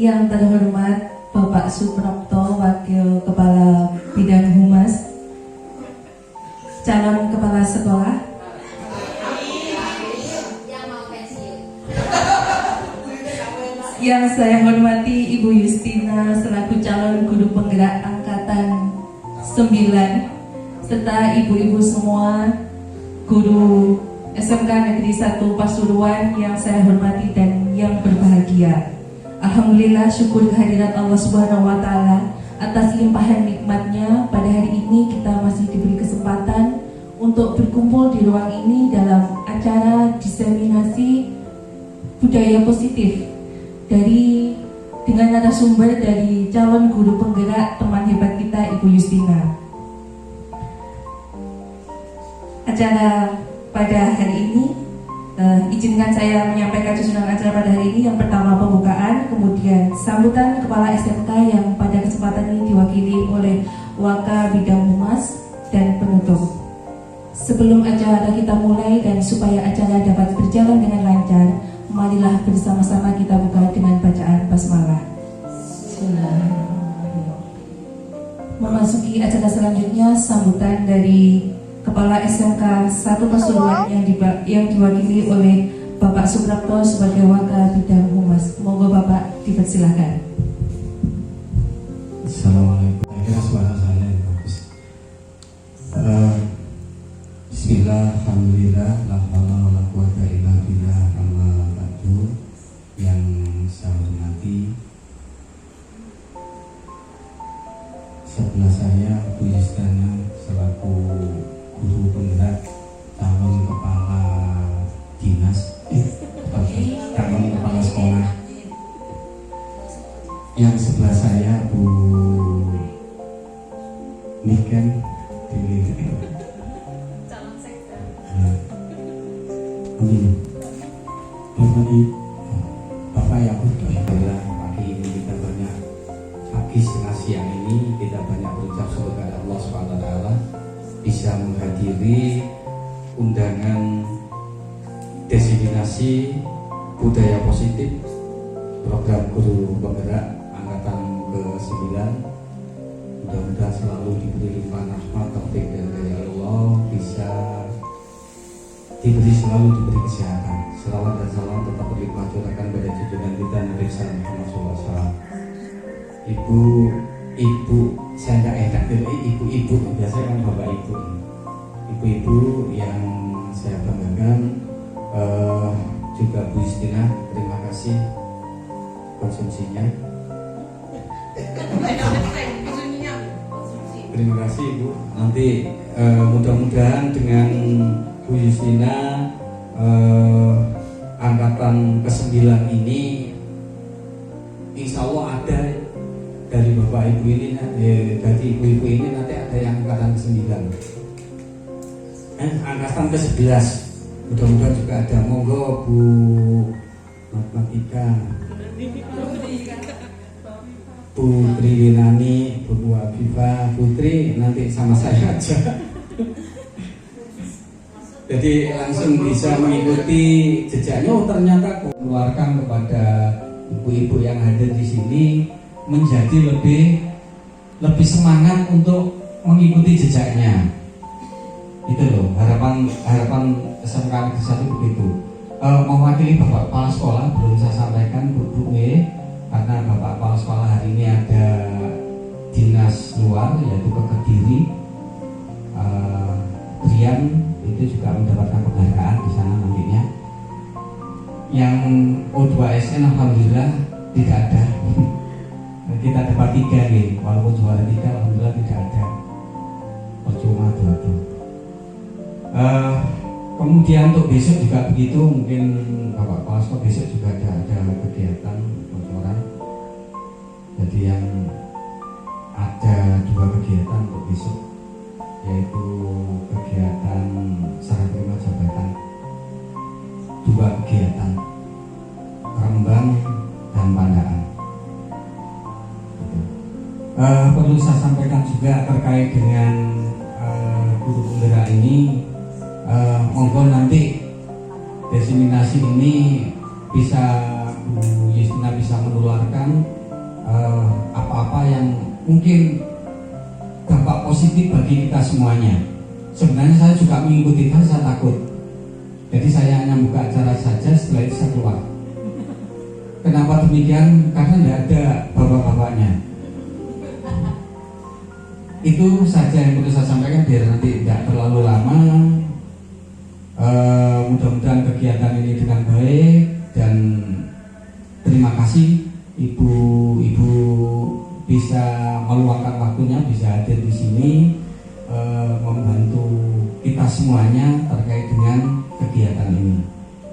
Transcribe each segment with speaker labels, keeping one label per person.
Speaker 1: Yang terhormat Bapak Suprapto, Wakil Kepala Bidang Humas, calon kepala sekolah, yang saya hormati Ibu Justina selaku calon guru penggerak angkatan 9, serta ibu-ibu semua guru SMK Negeri 1 Pasuruan yang saya hormati dan yang berbahagia. Alhamdulillah, syukur kehadirat Allah Subhanahu wa Ta'ala atas limpahan nikmatnya. Pada hari ini kita masih diberi kesempatan untuk berkumpul di ruang ini dalam acara diseminasi budaya positif dengan narasumber dari calon guru penggerak teman hebat kita, Ibu Justina. Acara pada hari ini, izinkan saya menyampaikan susunan acara pada hari ini. Yang pertama pembukaan, kemudian sambutan Kepala SMK yang pada kesempatan ini diwakili oleh Waka Bidang Humas, dan penutup. Sebelum acara kita mulai dan supaya acara dapat berjalan dengan lancar, marilah bersama-sama kita buka dengan bacaan basmalah. Memasuki acara selanjutnya, sambutan dari Kepala SMK 1 Pasuruan yang diwakili oleh Bapak Suprapto sebagai Waka Bidang Humas. Monggo Bapak dipersilakan.
Speaker 2: Assalamualaikum. Kira suara saya yang bagus. Bismillah, alhamdulillah, la haula wala quwata illa billah, amma ba'du. Yang saya hormati, sebelah saya Bu Justina selaku guru penggerak calon kepala dinas, calon kepala sekolah. Yang sebelah saya Bu Niken
Speaker 1: Calon sekda.
Speaker 2: Amin. Hormati Bapak yang berdoa, pagi ini kita banyak, pagi setengah siang ini kita banyak berucap syukur kepada Allah SWT bisa menghadiri undangan diseminasi budaya positif program guru penggerak angkatan ke-9. Mudah-mudahan selalu diberi limpahan rahmat, taufik dan hidayah Allah, bisa selalu diberi kesehatan. Selawat dan salam tetap berlimpah curahkan pada junjungan kita Nabi Muhammad SAW. Ibu, saya nggak enak dulu ibu, biasanya kan bapak ibu yang saya banggakan, juga Bu Justina, terima kasih konsumsinya. Terima kasih Ibu. Nanti mudah-mudahan dengan Bu Justina angkatan ke-9 ini, insya Allah ada dari bapak ibu ini, dari ibu-ibu ini nanti ada yang angkatan ke-9, angkatan ke-11, mudah-mudahan juga ada. Monggo Bu Matematika, Bu Triwinani, Bu Afifah, Putri, nanti sama saya aja. Jadi langsung bisa mengikuti jejaknya. Oh, ternyata mengeluarkan kepada ibu-ibu yang hadir di sini menjadi lebih semangat untuk mengikuti jejaknya. Itu loh harapan SMK Negeri 1 begitu. Mewakili Bapak Kepala Sekolah belum saya sampaikan Bu karena Bapak Kepala Sekolah hari ini ada dinas luar, yaitu ke Kediri. Brian itu juga mendapatkan penghargaan di sana nantinya. Yang O2SN alhamdulillah tidak ada. Kita dapat 3 nih, walaupun juara 3 alhamdulillah tidak ada. Percuma tuh. Kemudian untuk besok juga begitu, mungkin Bapak Kepala Sekolah besok juga ada kegiatan bocoran. Jadi yang ada 2 kegiatan untuk besok, yaitu kegiatan serah terima jabatan, 2 kegiatan, Rembang dan Pandaan. Perlu saya sampaikan juga terkait dengan guru penggerak ini, monggo nanti diseminasi ini bisa Bu Justina Justina bisa menularkan apa-apa yang mungkin dampak positif bagi kita semuanya. Sebenarnya saya juga mengikuti, tapi saya takut. Jadi saya hanya buka acara saja, setelah itu saya keluar. Kenapa demikian? Karena tidak ada bapak-bapaknya. Itu saja yang perlu saya sampaikan biar nanti tidak terlalu lama. Mudah-mudahan kegiatan ini dengan baik, dan terima kasih ibu-ibu bisa meluangkan waktunya, bisa hadir di sini membantu kita semuanya terkait dengan kegiatan ini.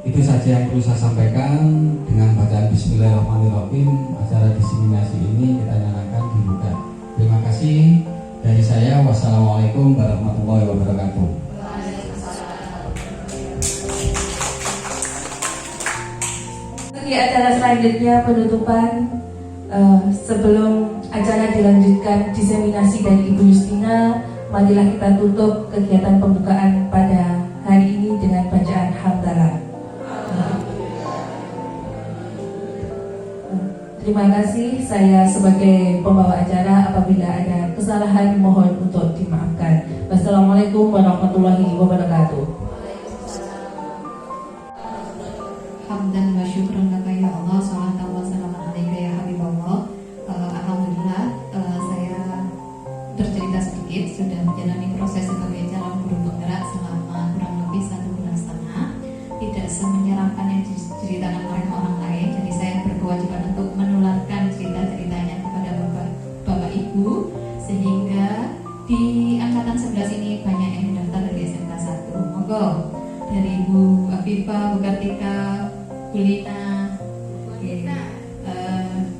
Speaker 2: Itu saja yang perlu saya sampaikan. Dengan bacaan Bismillahirrahmanirrahim, acara diseminasi ini kita nyalakan dibuka. Terima kasih dari saya. Wassalamualaikum warahmatullahi wabarakatuh.
Speaker 1: Di acara selanjutnya penutupan, sebelum acara dilanjutkan diseminasi dari Ibu Justina, marilah kita tutup kegiatan pembukaan pada hari ini dengan bacaan hamdalah. Terima kasih. Saya sebagai pembawa acara, apabila ada kesalahan mohon untuk dimaafkan. Wassalamualaikum warahmatullahi wabarakatuh.
Speaker 3: Hamdan wa syukran laka ya Allah, salatan wa salaman alaika ya Habibullah. Alhamdulillah, saya bercerita sedikit, sudah menjalani proses sebagai calon guru penggerak selama kurang lebih 1,5 bulan. Tidak semenyeramkan yang diceritakan oleh orang lain, jadi saya berkewajiban untuk menularkan cerita-ceritanya kepada Bapak Ibu, sehingga di angkatan 11 ini banyak yang mendaftar dari SMK 1. Monggo dari Bu Afifah, Bu Kartika, Bu Lina,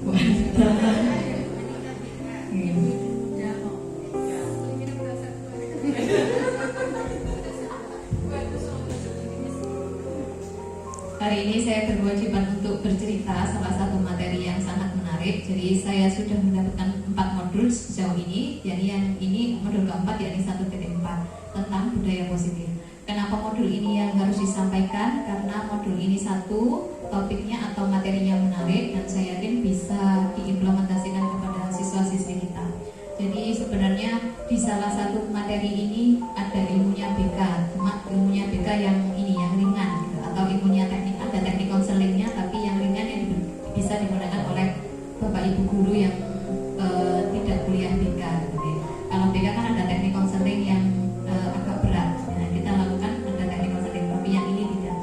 Speaker 3: Bu Anita, hari ini saya berkewajiban untuk bercerita salah satu materi yang sangat menarik. Jadi saya sudah mendapatkan 4 modul sejauh ini. Jadi yang ini modul keempat, yakni 1.4 tentang budaya positif. Kenapa modul ini yang harus disampaikan? Karena modul ini satu, topiknya atau materinya menarik dan saya yakin bisa diimplementasikan kepada siswa-siswi kita. Jadi sebenarnya di salah satu materi ini ada ilmunya BK, cuma ilmunya BK yang ini yang ringan gitu, atau ilmunya teknik, ada teknik konselingnya, tapi yang ringan yang bisa digunakan oleh Bapak Ibu guru yang tidak kuliah BK gitu. Kalau BK kan ada teknik konseling yang agak berat. Kita lakukan ada teknik konseling, tapi yang ini tidak.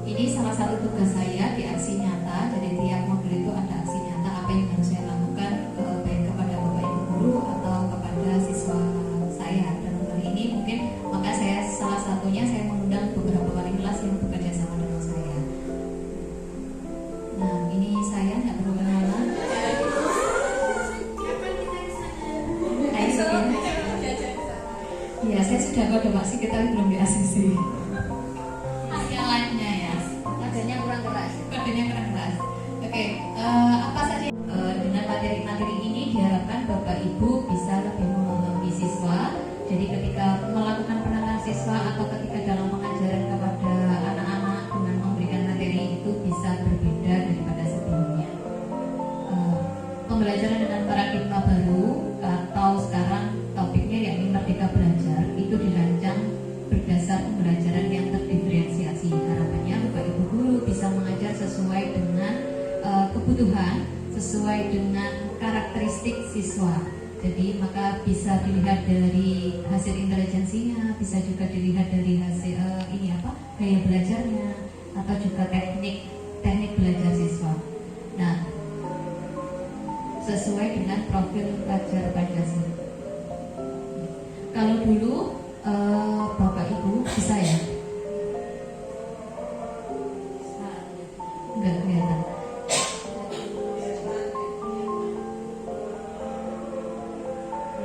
Speaker 3: Ini salah satu tugas saya di aksi nyata. Jadi tiap modul itu ada aksi nyata, apa yang harus saya lakukan, baik kepada Bapak Ibu guru atau kepada siswa saya. Dan kali ini mungkin maka saya salah satunya saya mengundang beberapa wali kelas yang bekerja sama dengan saya. Nah, ini saya nggak perlu kenalan. Ya, saya sudah kode masih, kita belum di ACC. Yang lainnya ya, kodenya kurang keras. Kodenya kurang keras. Oke, apa saja dengan materi-materi ini diharapkan Bapak Ibu bisa lebih memahami siswa. Jadi ketika melakukan penanganan siswa atau ketika dalam pengajaran kepada anak-anak dengan memberikan materi itu bisa berbeda daripada sebelumnya. Pembelajaran dengan paradigma baru atau sekarang topiknya yakni Merdeka Belajar itu dirancang berdasar pembelajaran yang terdiferensiasi. Harapannya Bapak Ibu guru bisa mengajar sesuai dengan kebutuhan, sesuai dengan karakteristik siswa. Jadi maka bisa dilihat dari hasil intelijensinya, bisa juga dilihat dari hasil gaya belajarnya, atau juga teknik belajar siswa. Nah, sesuai dengan profil pelajar Pancasila. Kalau dulu Bapak Ibu bisa ya? Enggak kelihatan.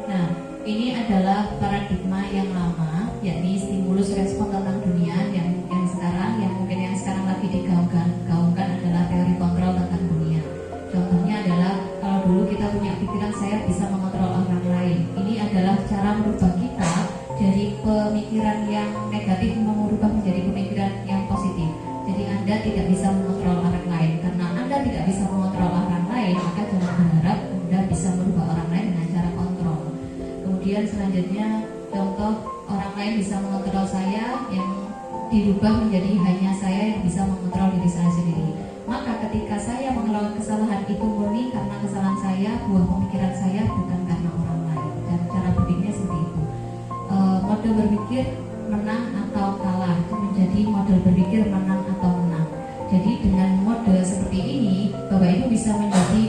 Speaker 3: Nah, ini adalah paradigma yang lama, yakni stimulus respon tentang dunia yang sekarang, yang mungkin yang sekarang lagi digaungkan adalah teori kontrol tentang dunia. Contohnya adalah kalau dulu kita punya pikiran saya bisa mengontrol orang lain. Ini adalah cara merubah kita dari pemikiran yang negatif merubah menjadi pemikiran yang positif. Jadi Anda tidak bisa mengontrol orang dirubah menjadi hanya saya yang bisa mengontrol diri saya sendiri. Maka ketika saya melakukan kesalahan itu murni karena kesalahan saya, buah pemikiran saya, bukan karena orang lain. Dan cara berpikirnya seperti itu. Model berpikir menang atau kalah itu menjadi model berpikir menang atau menang. Jadi dengan model seperti ini, Bapak Ibu bisa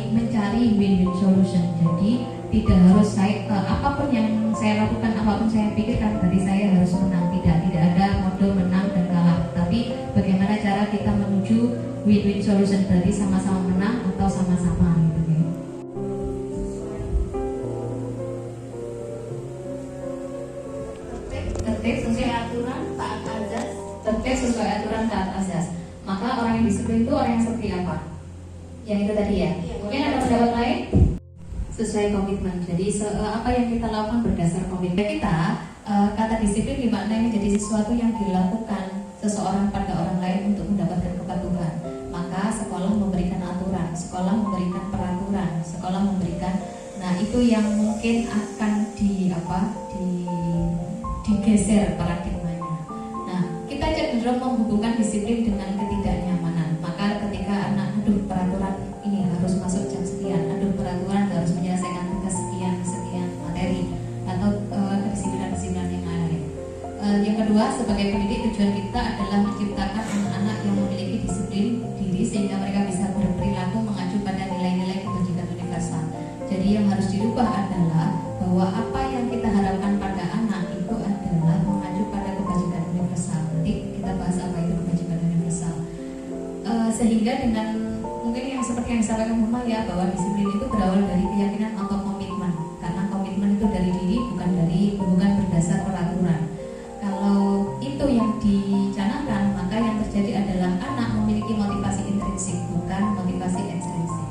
Speaker 3: mencari win-win solution. Jadi tidak harus apapun yang saya lakukan, apapun saya pikirkan, berarti saya harus menang. Tidak ada model menang dan kalah. Tapi bagaimana cara kita menuju win-win solution, berarti sama-sama menang atau sama-sama gitu ya. Tertib sesuai aturan, taat azas. Tertib sesuai aturan, taat azas. Maka orang yang disiplin itu orang yang seperti apa? Yang itu tadi ya. Mungkin ada pendapat lain? Sesuai komitmen. Jadi apa yang kita lakukan berdasar komitmen kita. Kata disiplin dimaknai menjadi sesuatu yang dilakukan seseorang pada orang lain untuk mendapatkan kepatuhan. Maka sekolah memberikan aturan, sekolah memberikan peraturan, sekolah memberikan. Nah itu yang mungkin akan digeser paradigmanya. Nah kita cenderung menghubungkan disiplin dengan ketidaknyamanan. Maka ketika anak peraturan ini harus masuk jam sekian, peraturan harus menyelesaikan tugas sekian materi atau kedisiplinan-kedisiplinan yang lain. Yang kedua, sebagai pendidik tujuan kita adalah menciptakan anak-anak yang memiliki disiplin diri sehingga mereka bisa berperilaku mengacu pada nilai-nilai kebajikan universal. Jadi yang harus dirubah adalah bahwa apa yang kita harapkan pada anak itu adalah mengacu pada kebajikan universal. Nanti kita bahas apa itu kebajikan universal. Sehingga dengan mungkin yang seperti yang disampaikan Mama ya, bahwa disiplin itu berawal dari keyakinan atau komitmen. Karena komitmen itu dari diri, bukan berdasar peraturan. Kalau itu yang dicanangkan, maka yang terjadi adalah anak memiliki motivasi intrinsik, bukan motivasi ekstrinsik.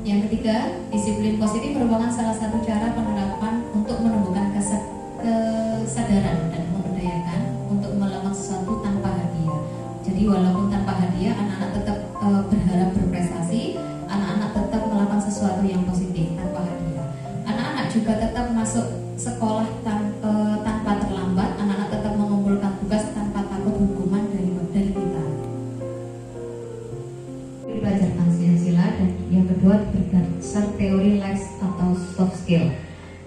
Speaker 3: Yang ketiga, disiplin positif merupakan salah satu cara penerapan untuk menumbuhkan kesadaran dan memberdayakan untuk melakukan sesuatu tanpa hadiah. Jadi walaupun tanpa hadiah, anak-anak tetap berharap berprestasi, anak-anak tetap melakukan sesuatu yang positif tanpa hadiah. Anak-anak juga tetap masuk sekolah tanpa terlambat, anak-anak tetap mengumpulkan tugas tanpa takut hukuman dari kita. Belajar Pancasila, dan yang kedua berdasar teori life atau soft skill.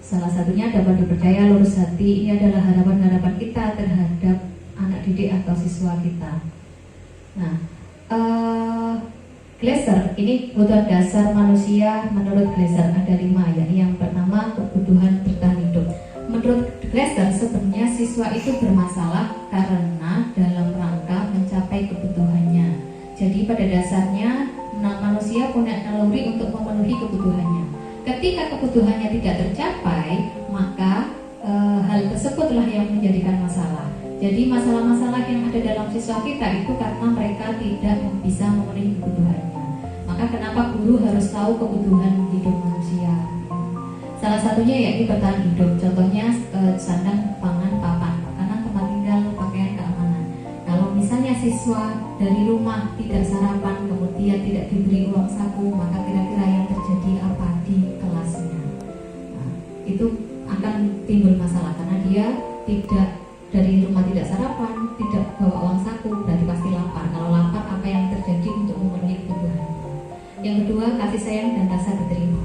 Speaker 3: Salah satunya dapat dipercaya lurus hati. Ini adalah harapan-harapan kita terhadap anak didik atau siswa kita. Nah, Glaser, ini kebutuhan dasar manusia menurut Glaser ada 5 ya. Yang pertama kebutuhan bertahan hidup. Menurut Glaser sebenarnya siswa itu bermasalah karena dalam rangka mencapai kebutuhannya. Jadi pada dasarnya manusia punya naluri untuk memenuhi kebutuhannya. Ketika kebutuhannya tidak tercapai, maka hal tersebutlah yang menjadikan masalah. Jadi masalah-masalah yang ada dalam siswa kita itu karena mereka tidak bisa memenuhi kebutuhannya. Maka kenapa guru harus tahu kebutuhan hidup manusia? Salah satunya yaitu bertahan hidup. Contohnya sandang, pangan, papan, makanan, tempat tinggal, pakaian, keamanan. Kalau misalnya siswa dari rumah tidak sarapan, kemudian tidak diberi uang saku, maka kira-kira yang terjadi apa di kelasnya? Nah, itu akan timbul masalah karena dia dari rumah tidak sarapan, tidak bawa uang saku, berarti pasti lapar. Kalau lapar, apa yang terjadi untuk memenuhi kebutuhan? Yang kedua, kasih sayang dan rasa diterima.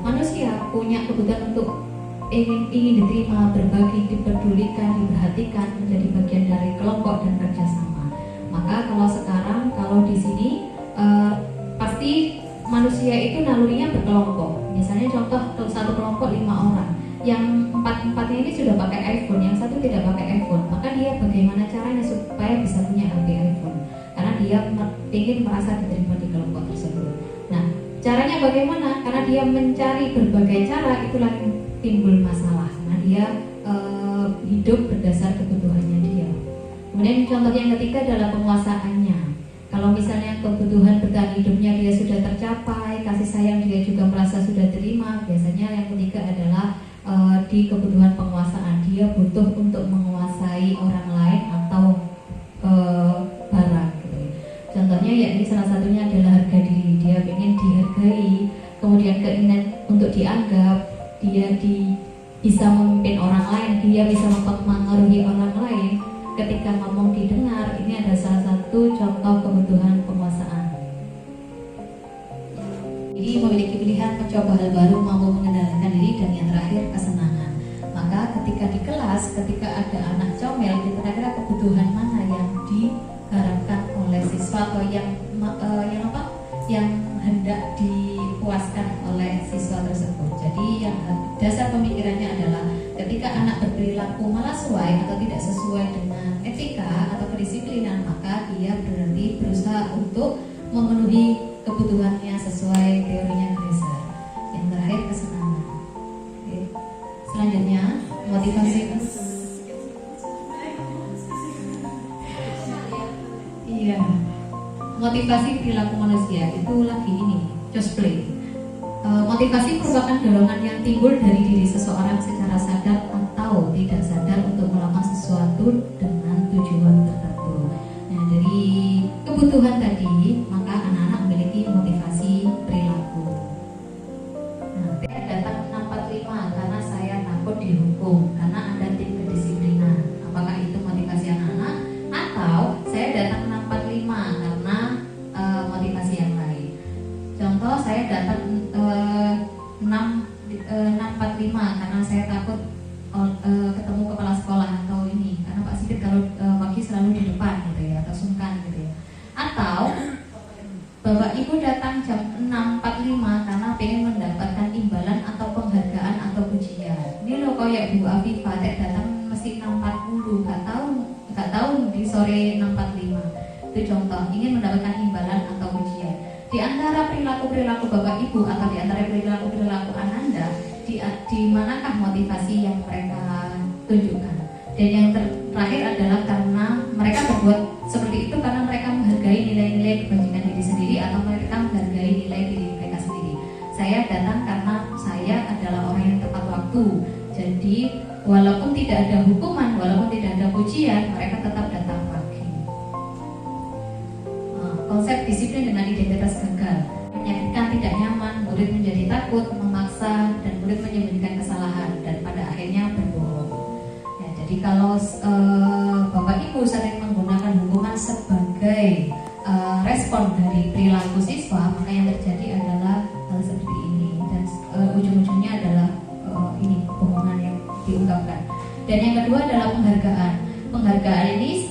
Speaker 3: Manusia punya kebutuhan untuk ingin diterima, berbagi, dipedulikan, diperhatikan, menjadi bagian dari kelompok dan kerjasama. Maka kalau di sini pasti manusia itu nalurinya berkelompok. Misalnya contoh satu kelompok 5 orang. Yang 4-4 ini sudah pakai iPhone, yang satu tidak pakai iPhone, maka dia bagaimana caranya supaya bisa punya HP iPhone? Karena dia ingin merasa diterima di kelompok tersebut. Nah, caranya bagaimana? Karena dia mencari berbagai cara, itulah yang timbul masalah. Karena dia hidup berdasar kebutuhannya dia. Kemudian contoh yang ketiga adalah penguasaannya. Kalau misalnya kebutuhan bertahan hidupnya dia sudah tercapai, kasih sayang dia juga merasa sudah terima, biasanya yang ketiga adalah di kebutuhan penguasaan. Dia butuh untuk menguasai orang lain atau barang gitu. Contohnya yakni salah satunya adalah harga diri. Dia ingin dihargai, kemudian keinginan untuk dianggap, dia bisa memimpin orang lain, dia bisa mempengaruhi orang lain. ketika ngomong didengar, ini adalah salah satu contoh kebutuhan penguasaan. Jadi memiliki pilihan mencoba hal baru, mampu mengendalikan diri, dan yang terakhir kesenangan. Maka ketika di kelas, ketika ada anak comel, kira-kira kebutuhan mana yang diharapkan oleh siswa atau yang hendak dipuaskan oleh siswa tersebut. Jadi yang dasar pemikirannya adalah ketika anak berperilaku malaswai atau tidak sesuai dengan etika atau kedisiplinan, maka dia berarti berusaha untuk memenuhi kebutuhannya sesuai teorinya Graeser. Yang terakhir kesenangan. Oke. Selanjutnya motivasi. Iya. Motivasi perilaku manusia itu lagi ini, just play. Motivasi merupakan dorongan yang timbul dari diri seseorang secara sadar atau tidak sadar untuk melakukan sesuatu dengan tujuan tertentu. Nah, dari kebutuhan tadi, maka anak-anak memiliki motivasi perilaku. Nah, saya datang 645 karena saya takut dihukum, karena ada tim kedisiplinan. Apakah itu motivasi anak-anak? Atau saya datang 645 karena motivasi yang lain. Contoh, saya datang 645 karena saya takut ketemu kepala sekolah atau ini, karena Pak Sigit kalau pagi selalu di depan gitu ya, atau sungkan gitu ya. Atau Bapak Ibu datang jam 6.45 karena pengen mendapatkan imbalan atau penghargaan atau pujian. Ini loh kayak Bu Afifah datang mesti 6.40, gak tahu di sore 6.45. Itu contoh, ingin mendapatkan imbalan atau pujian. Di antara perilaku-perilaku Bapak Ibu atau di antara perilaku-perilaku Ananda, di manakah motivasi yang mereka tunjukkan? Dan yang terakhir adalah karena mereka berbuat seperti itu karena mereka menghargai nilai-nilai kebajikan diri sendiri atau mereka menghargai nilai diri mereka sendiri. Saya datang karena saya adalah orang yang tepat waktu. Jadi walaupun tidak ada hukuman, walaupun tidak ada pujian, mereka tetap datang pagi. Konsep disiplin dengan identitas gagal menyakitkan, tidak nyaman, murid menjadi takut, memaksa, dan murid menyembunyikan kesalahan dan pada akhirnya berbohong. Ya, jadi kalau Bapak Ibu sering menggunakan hukuman sebagai respon dari perilaku siswa, maka yang terjadi adalah hal seperti ini, dan ujung-ujungnya adalah ini kebohongan yang diungkapkan. Dan yang kedua adalah penghargaan. Penghargaan ini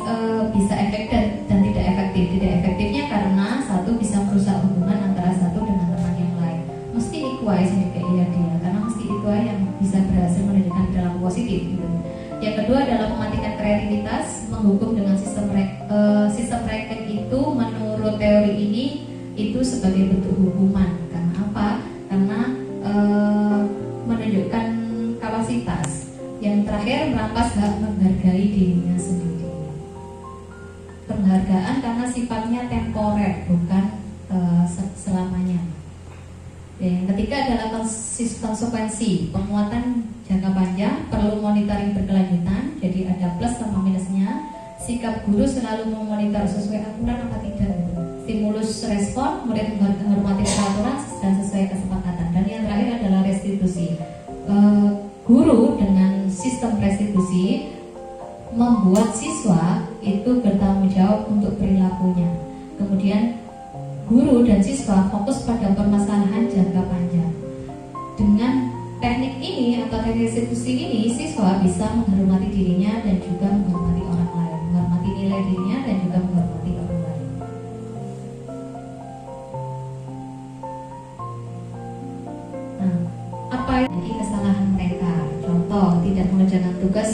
Speaker 3: bisa efektif dan tidak efektif. Tidak efektifnya karena satu bisa merusak hubungan antara satu dengan teman yang lain. Mesti equais ini kayak dia, karena mesti itu yang bisa berhasil menunjukkan perilaku positif. Gitu. Yang kedua adalah mematikan kreativitas, menghukum dengan sistem ranking itu menurut teori ini itu sebagai bentuk hukuman. Karena apa? Karena menunjukkan kapasitas. Yang terakhir, merampas hak menghargai dirinya sendiri. Penghargaan karena sifatnya temporer, bukan selamanya. Dan yang ketiga adalah konsekuensi. Penguatan jangka panjang perlu monitoring berkelanjutan. Jadi ada plus sama minusnya. Sikap guru selalu memonitor sesuai aturan apa tidak. Stimulus respon, murid menghormati peraturan dan sesuai kesepakatan. Dan yang terakhir adalah restitusi. Guru dengan sistem restitusi membuat siswa itu bertanggung jawab untuk perilakunya. Kemudian guru dan siswa fokus pada permasalahan jangka panjang. Dengan teknik ini atau teknik restitusi ini, siswa bisa menghormati dirinya dan juga menghormati orang lain, menghormati nilai dirinya dan juga menghormati orang lain. Nah, apa yang jadi kesalahan mereka? Contoh, tidak mengerjakan tugas,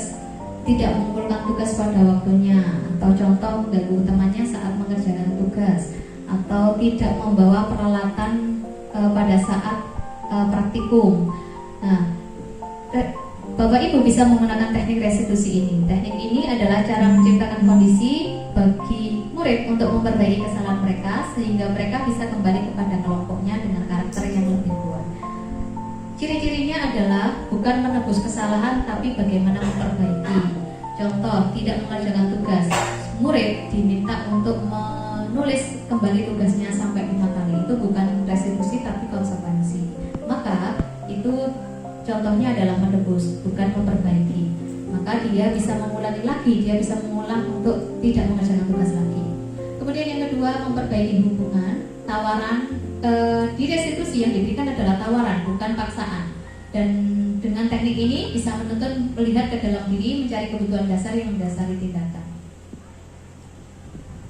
Speaker 3: tidak mengumpulkan tugas pada waktunya, atau contoh mengganggu temannya saat mengerjakan tugas, atau tidak membawa peralatan pada saat praktikum. Nah, Bapak Ibu bisa menggunakan teknik restitusi ini. Teknik ini adalah cara menciptakan kondisi bagi murid untuk memperbaiki kesalahan mereka sehingga mereka bisa kembali kepada kelompoknya dengan karakter yang lebih kuat. Ciri-cirinya adalah bukan menebus kesalahan tapi bagaimana memperbaiki. Contoh, tidak mengerjakan tugas. Murid diminta untuk menulis kembali tugasnya sampai 5 kali. Itu bukan restitusi tapi konsekuensi. Maka itu contohnya adalah menebus, bukan memperbaiki. Maka dia bisa mengulangi lagi, dia bisa mengulangi sekolah untuk tidak mengerjakan tugas lagi. Kemudian yang kedua, memperbaiki hubungan. Tawaran di restitusi yang diberikan adalah tawaran, bukan paksaan. Dan dengan teknik ini bisa menuntun melihat ke dalam diri, mencari kebutuhan dasar yang mendasari tindakan.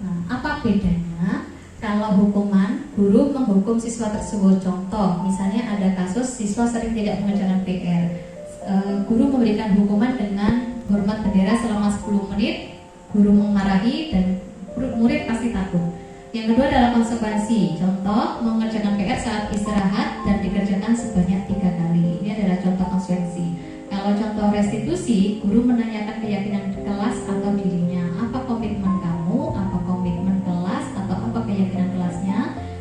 Speaker 3: Nah, apa bedanya kalau hukuman guru menghukum siswa tersebut? Contoh, misalnya ada kasus siswa sering tidak mengerjakan PR. Guru memberikan hukuman dengan hormat bendera selama 10 menit, guru memarahi dan murid pasti takut. Yang kedua adalah konsekuensi. Contoh, mengerjakan PR saat istirahat dan dikerjakan sebanyak 3 kali. Ini adalah contoh konsekuensi. Kalau contoh restitusi, guru menanyakan keyakinan kelas atau dirinya. Apa komitmen kamu? Apa komitmen kelas? Atau apa keyakinan kelasnya?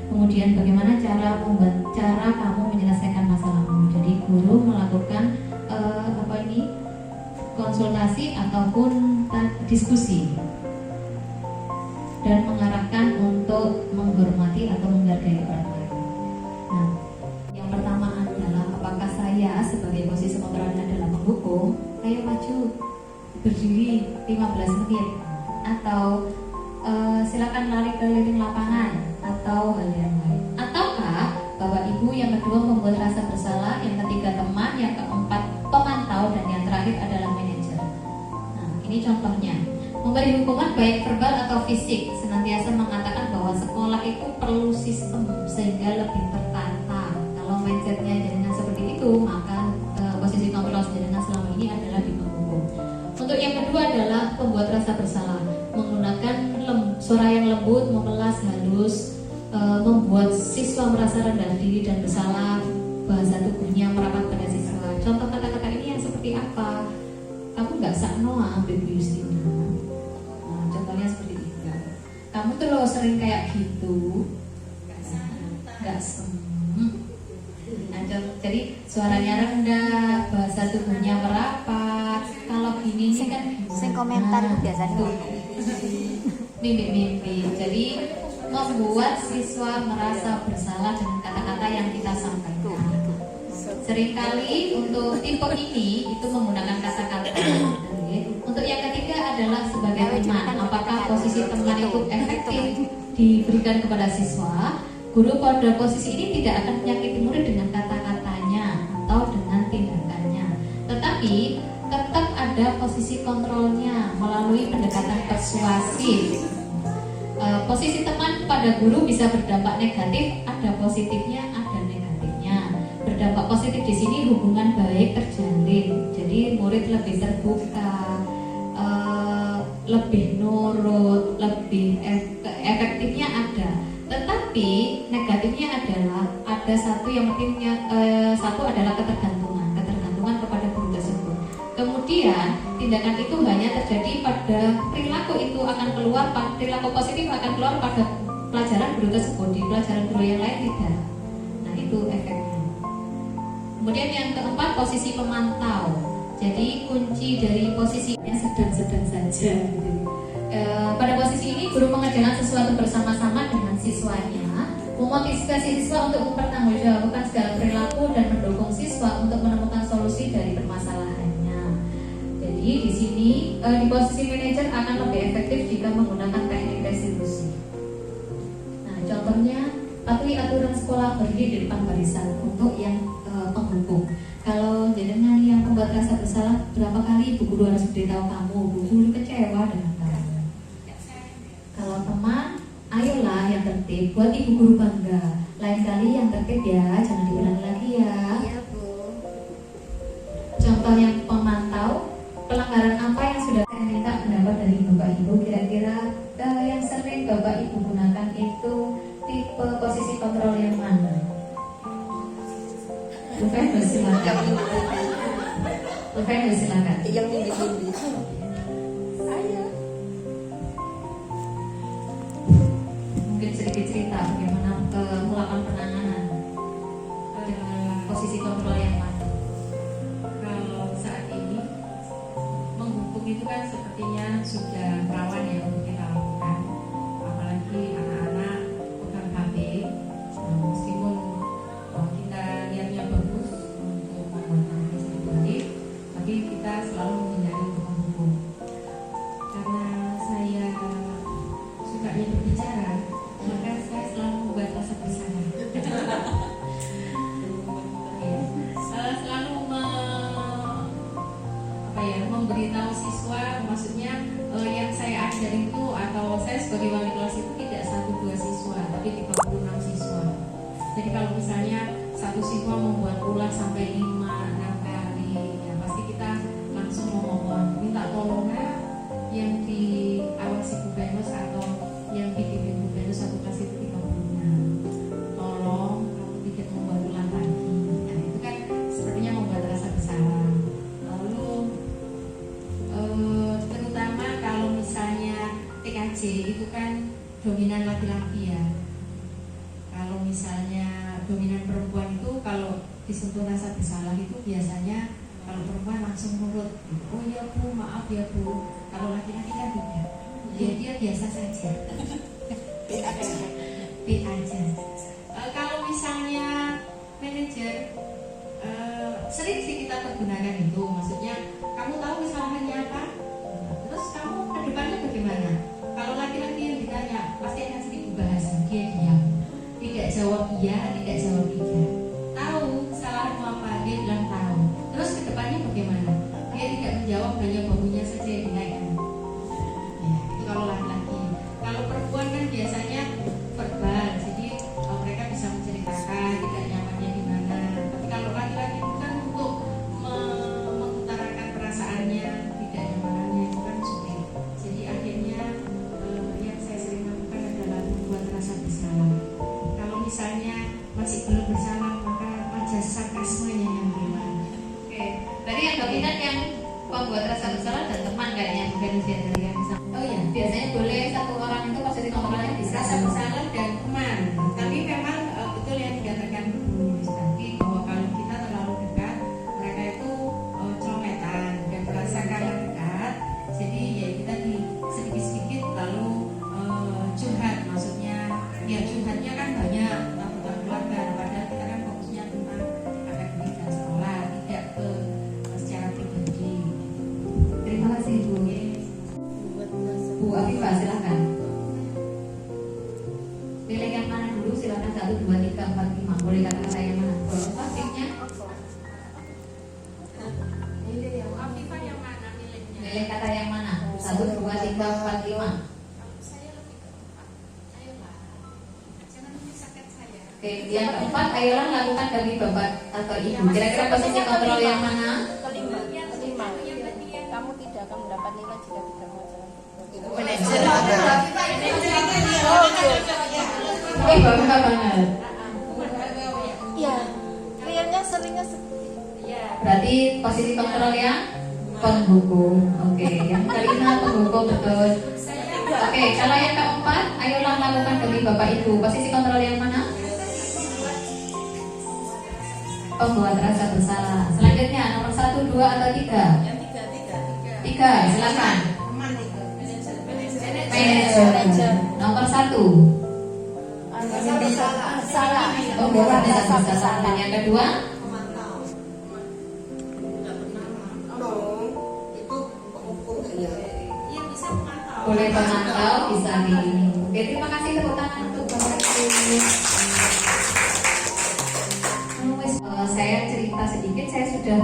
Speaker 3: Kemudian bagaimana cara kamu menyelesaikan masalahmu. Jadi guru melakukan konsultasi ataupun diskusi dan mengarahkan untuk menghormati atau menghargai orang lain. Nah, yang pertama adalah apakah saya sebagai posisi kontrolnya adalah menghukum, ayo maju berdiri 15 menit atau silakan lari keliling lapangan atau hal yang lain. Ataukah Bapak Ibu yang kedua membuat rasa bersalah, yang ketiga teman, yang keempat pemantau, dan yang terakhir adalah manajer. Nah, ini contohnya. Memberi hukuman baik verbal atau fisik, senantiasa mengatakan bahwa sekolah itu perlu sistem sehingga lebih tertata. Kalau mindsetnya jenengan seperti itu, maka posisi kontrol jenengan selama ini adalah di menghukum. Untuk yang kedua adalah membuat rasa bersalah, menggunakan suara yang lembut, memelas halus, membuat siswa merasa rendah diri dan bersalah, bahasa tubuhnya merapat pada siswa. Contoh kata-kata ini yang seperti apa? Kamu nggak sakno ambil Bu Justina. Nah, contohnya seperti itu. Kamu tuh lo sering kayak gitu, nggak Nah, jadi suaranya rendah, bahasa tubuhnya merapat. Kalau gini sih kan,
Speaker 4: sing komentar itu biasanya
Speaker 3: mimpi-mimpi. Jadi membuat siswa merasa bersalah dengan kata-kata yang kita sampaikan. Seringkali untuk tipe ini itu menggunakan kata-kata. Untuk yang ketiga adalah sebagai teman. Apakah posisi teman itu efektif diberikan kepada siswa? Guru pada posisi ini tidak akan menyakiti murid dengan kata-katanya atau dengan tindakannya, tetapi tetap ada posisi kontrolnya melalui pendekatan persuasif. Posisi teman pada guru bisa berdampak negatif, ada positifnya, ada negatifnya. Berdampak positif di sini hubungan baik terjalin, jadi murid lebih terbuka, lebih nurut, lebih efektifnya ada. Tetapi negatifnya adalah ada satu yang pentingnya, satu adalah ketergantungan kepada guru tersebut. Kemudian tindakan itu hanya terjadi pada perilaku itu akan keluar, perilaku positif akan keluar pada pelajaran guru tersebut, di pelajaran guru yang lain tidak. Nah, itu efeknya. Kemudian yang keempat, posisi pemantau. Jadi kunci dari posisinya sedang-sedang saja gitu. Pada posisi ini guru mengerjakan sesuatu bersama-sama dengan siswanya, memotivasi siswa untuk mempertanggungjawabkan segala perilaku dan mendukung siswa untuk menemukan solusi dari permasalahannya. Jadi di sini di posisi manajer akan lebih efektif jika menggunakan teknik restitusi. Nah, contohnya patuhi aturan sekolah, berdiri di depan barisan untuk yang penghukum. Kalau jenengan yang membuat rasa bersalah, berapa kali ibu guru harus beritahu kamu, bu guru kecewa dengan kamu. Kalau teman, ayolah yang tertib, buat ibu guru bangga. Lain kali yang tertib ya, jangan diulangi lagi ya.
Speaker 4: Iya, Bu.
Speaker 3: Contoh yang pemantau, pelanggaran apa yang sudah saya minta pendapat dari Bapak Ibu, kira-kira yang sering Bapak Ibu gunakan itu tipe posisi kontrol yang mana? Bu Febri silakan. Bu Febri silakan.
Speaker 4: Yang mimpi-mimpi.
Speaker 3: Mungkin sedikit cerita bagaimana melakukan penanganan dengan posisi kontrol yang mana.
Speaker 5: Kalau saat ini menghukum itu kan sepertinya sudah rawan ya untuk kita lakukan, apalagi anak-anak pegang HP. Meskipun kita niatnya bagus untuk membuat restitusi, tapi kita selalu menghindari untuk menghukum karena satu siswa membuat ulang sampai 5-6 kali, ya pasti kita langsung memohon minta tolong yang diawasi Bu Benus atau yang dipimpin Bu Benus satu kelas itu 36. Tolong kamu tidak membuat ulang lagi. Nah, itu kan sepertinya membuat rasa bersalah. Lalu terutama kalau misalnya TKJ itu kan dominan laki-laki ya. Kalau misalnya dominan perempuan itu kalau disentuh rasa bersalah itu biasanya kalau perempuan langsung nurut, oh ya Bu, maaf ya Bu. Kalau laki-laki kan tidak, dia biasa saja, B aja. Kalau misalnya manajer sering sih kita pergunakan itu, maksudnya kamu tahu kesalahannya apa, terus kamu ke depannya bagaimana? Kalau laki-laki yang ditanya pasti akan sedikit bahasa, dia diam, tidak jawab iya, tidak jawab tidak. Tahu kesalahanmu apa, dia bilang tahu. Terus ke depannya bagaimana? Dia tidak menjawab, hanya bahunya saja yang dinaikkan. Ya, itu kalau laki-laki. Kalau perempuan kan biasanya verbal, jadi mereka bisa menceritakan tidak nyamannya di mana. Tapi kalau laki-laki itu kan untuk mengutarakan perasaannya, tidak nyamanannya itu kan sulit. Jadi akhirnya yang saya sering lakukan adalah membuat rasa bersalah. Kalau misalnya masih belum bersalah, maka wajah sarkasmenya yang hilang.
Speaker 3: Oke, tadi yang dominan yang membuat rasa bersalah dan teman kayaknya bukan usia dari yang bisa. Oh iya, biasanya boleh satu orang itu posisi kontrolnya bisa
Speaker 5: Rasa bersalah dan teman. Tapi memang betul yang dikatakan Bu Yulis tadi bahwa kalau kita terlalu dekat, mereka itu celometan dan merasa karena dekat. Jadi ya kita di sedikit-sedikit lalu curhat, maksudnya ya curhatnya kan banyak tentang keluarga. Padahal kita kan fokusnya tentang akademik dan sekolah, tidak ke secara pribadi.
Speaker 3: Terima kasih Bu. Bu Afifah silakan. Pilih yang mana dulu, silakan 1, 2, 3, 4, 5. Boleh kata-kata yang mana? Boleh topiknya.
Speaker 5: Afifah yang mana nilainya?
Speaker 3: Pilih kata yang mana? 1, 2, 3, 4, 5.
Speaker 5: Saya lebih ke 4. Ayolah, jangan menyusahkan saya.
Speaker 3: Oke, yang keempat, ayolah lakukan bagi bapak atau ibu. Kira-kira posisi kontrol yang mana?
Speaker 4: Kelima. Kamu tidak akan mendapat nilai jika tidak mengajarkan.
Speaker 3: Manajer. Bapak banget.
Speaker 4: Iya. Realnya seringnya
Speaker 3: Berarti posisi kontrol yang penghukum. Oke, yang kelima penghukum betul. Oke, kalau yang keempat, ayolah lakukan demi bapak ibu. Posisi kontrol yang mana? Pembuat rasa bersalah. Selanjutnya nomor 1, 2 atau 3?
Speaker 5: Yang
Speaker 3: 3, silakan. Manajer. Nomor 1.
Speaker 4: salah.
Speaker 3: Pembuat rasa bersalah. Dan yang kedua? Boleh pemantau, bisa di ini. Oke, terima kasih tepuk tangan untuk Bapak Ibu. Saya cerita sedikit, saya sudah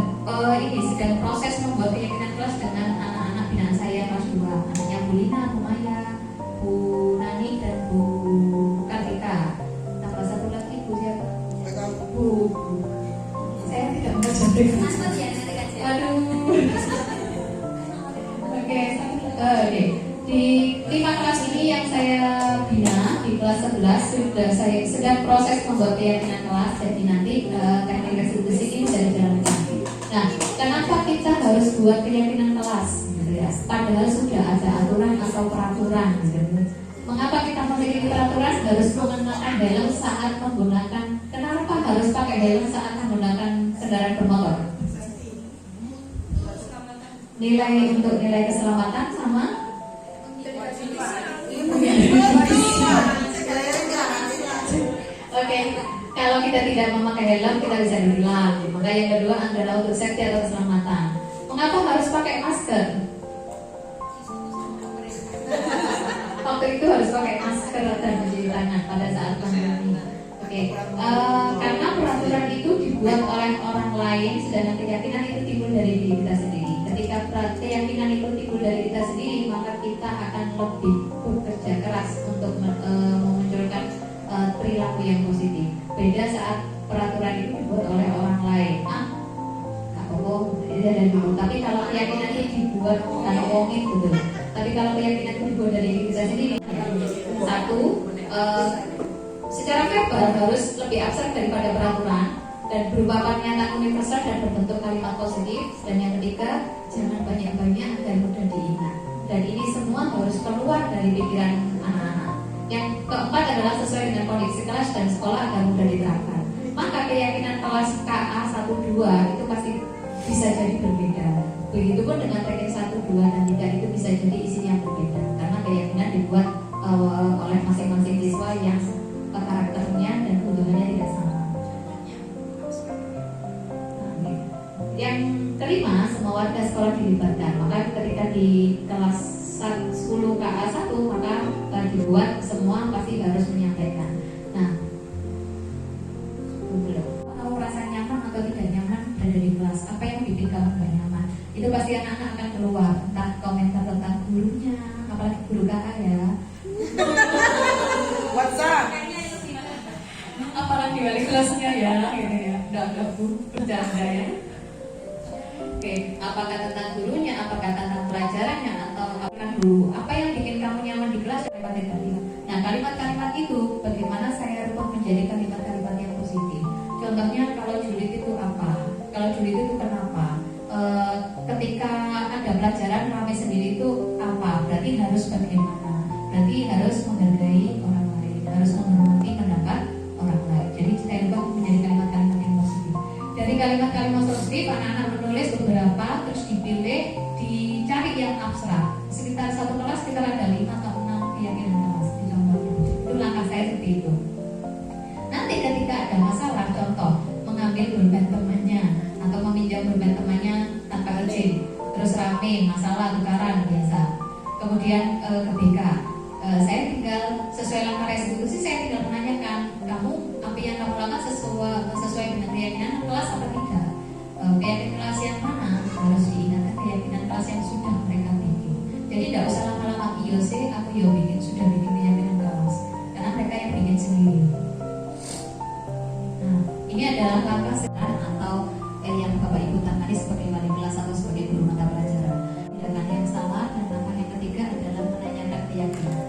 Speaker 3: sedang proses membuat keyakinan kelas dengan anak-anak binaan saya kelas 2. Anaknya Bu Lina, Bu Maya, Bu Nani dan Bu Kartika. Tambah satu lagi Bu siapa? Bu. Saya tidak membaca Waduh. Oke. Di 5 kelas ini yang saya bina di kelas 11 sudah saya sedang proses membuat keyakinan kelas. Jadi nanti teknik restitusi ini sudah dijalankan. Nah, kenapa kita harus buat keyakinan kelas? Gitu ya. Padahal sudah ada aturan atau peraturan. Gitu. Mengapa kita memiliki peraturan harus mengenakan helm saat menggunakan? Kenapa harus pakai helm saat menggunakan kendaraan bermotor? Nilai untuk nilai keselamatan sama Oke, kalau kita tidak memakai helm kita bisa ditilang. Maka yang kedua adalah untuk safety atau keselamatan. Mengapa harus pakai masker? Waktu itu harus pakai masker dan mencuci tangan pada saat pandemi. Oke, karena peraturan itu dibuat oleh orang lain, sedangkan keyakinan itu timbul dari diri kita sendiri. Ketika keyakinan itu timbul dari kita sendiri, maka kita akan lebih bekerja keras untuk memunculkan perilaku yang positif. Beda saat peraturan itu dibuat oleh orang lain. Nggak apa-apa, itu ada dulu. Tapi kalau keyakinan itu dibuat karena ngomongin gitu. Tapi kalau keyakinan itu dibuat dari diri kita sendiri, satu, secara verbal harus lebih abstrak daripada peraturan dan berupa pernyataan universal dan berbentuk kalimat positif. Dan yang ketiga, jangan banyak-banyak agar mudah diingat. Dan ini semua harus keluar dari pikiran anak-anak. Yang keempat adalah sesuai dengan kondisi kelas dan sekolah agar mudah diterapkan. Maka keyakinan kelas KA 1-2 itu pasti bisa jadi berbeda. Begitupun dengan ranking 1, 2, dan 3 itu bisa jadi isinya berbeda karena keyakinan dibuat oleh masing-masing siswa yang karakternya dan kebutuhannya tidak sama. Nah, yang kelima, semua warga sekolah dilibatkan. Maka ketika di kelas 10 KA 1 maka dibuat semua pasti harus menyampaikan. Nah, kamu merasa nyaman atau tidak nyaman berada di kelas? Apa yang bikin kamu gak nyaman? Itu pasti anak-anak akan keluar, entah komentar tentang gurunya, apalagi guru KA ya.
Speaker 6: WhatsApp.
Speaker 3: Apalagi wali kelasnya ya, gitu ya. Udah bu, bercanda ya. Oke, apakah tentang gurunya, apakah tentang pelajarannya, atau apakah guru? Apa yang bikin kamu nyaman di kelas? Kalimat-kalimat. Nah, kalimat-kalimat itu bagaimana saya rubah menjadi kalimat-kalimat yang positif. Contohnya kalau julid itu apa? Kalau julid itu kenapa? Ketika ada pelajaran ramai sendiri itu apa? Berarti harus bagaimana? Berarti harus menghargai orang lain, harus menghormati pendapat orang lain. Jadi saya rubah menjadi kalimat-kalimat yang positif. Dari kalimat-kalimat positif, anak-anak menulis beberapa, terus dipilih, dicari yang abstrak. Sekitar satu kelas sekitar ada 5 atau 6 keyakinan kelas di contohnya. Itu langkah saya seperti itu. Nanti ketika ada masalah, contoh mengambil pulpen temannya atau meminjam pulpen temannya tanpa izin, terus rame masalah tukaran biasa. Kemudian ke BK, saya tinggal sesuai langkah restitusi, saya tinggal menanyakan kamu apa yang kamu lakukan sesuai dengan keyakinan kelas apa tidak. Keyakinan kelas yang mana harus diingatkan, keyakinan kelas yang sudah mereka bikin. Jadi tidak usah lama-lama IOC aku bikin sudah bikin keyakinan kelas karena mereka yang bikin sendiri. Nah, ini adalah langkah sedang atau yang Bapak Ibu tangani sebagai wali kelas atau sebagai guru mata pelajaran. Tindakan yang salah, dan langkah yang ketiga adalah menanyakan keyakinan.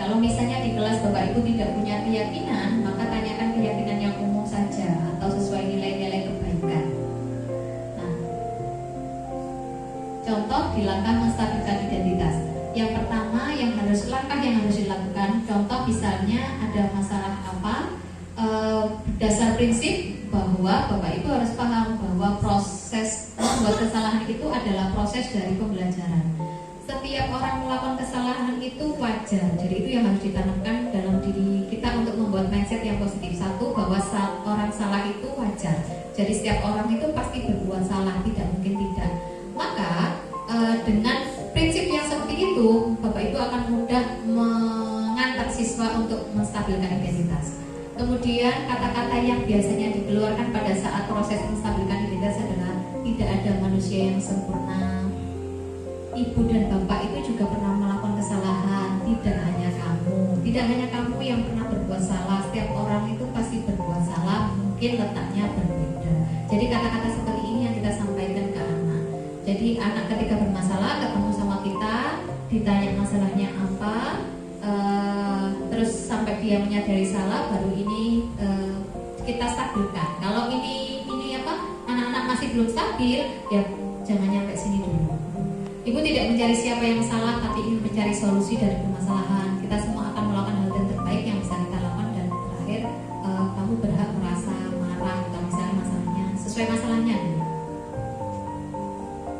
Speaker 3: Kalau misalnya di kelas Bapak Ibu tidak punya keyakinan, maka tanyakan keyakinan yang umum saja atau sesuai nilai-nilai kebaikan. Nah, contoh di langkah menstabilkan identitas. Yang pertama langkah yang harus dilakukan, contoh misalnya ada masalah apa, dasar prinsip bahwa Bapak Ibu harus paham bahwa proses membuat kesalahan itu adalah proses dari pembelajaran. Setiap orang melakukan kesalahan itu wajar. Jadi itu yang harus ditanamkan dalam diri kita untuk membuat mindset yang positif. Satu, bahwa orang salah itu wajar. Jadi setiap orang itu pasti berbuat salah, tidak mungkin tidak. Maka dengan prinsip yang seperti itu, Bapak Ibu akan mudah mengantar siswa untuk menstabilkan identitas. Kemudian kata-kata yang biasanya dikeluarkan pada saat proses menstabilkan identitas adalah tidak ada manusia yang sempurna. Ibu dan bapak itu juga pernah melakukan kesalahan. Tidak hanya kamu yang pernah berbuat salah. Setiap orang itu pasti berbuat salah, mungkin letaknya berbeda. Jadi kata-kata seperti ini yang kita sampaikan ke anak. Jadi anak ketika bermasalah ketemu sama kita, ditanya masalahnya apa, terus sampai dia menyadari salah, baru ini kita stabilkan. Kalau ini anak-anak masih belum stabil, ya jangan nyampe sini dulu. Ibu tidak mencari siapa yang salah, tapi ingin mencari solusi dari permasalahan. Kita semua akan melakukan hal yang terbaik yang bisa kita lakukan, dan terakhir kamu berhak merasa marah atau misalnya masalahnya sesuai masalahnya.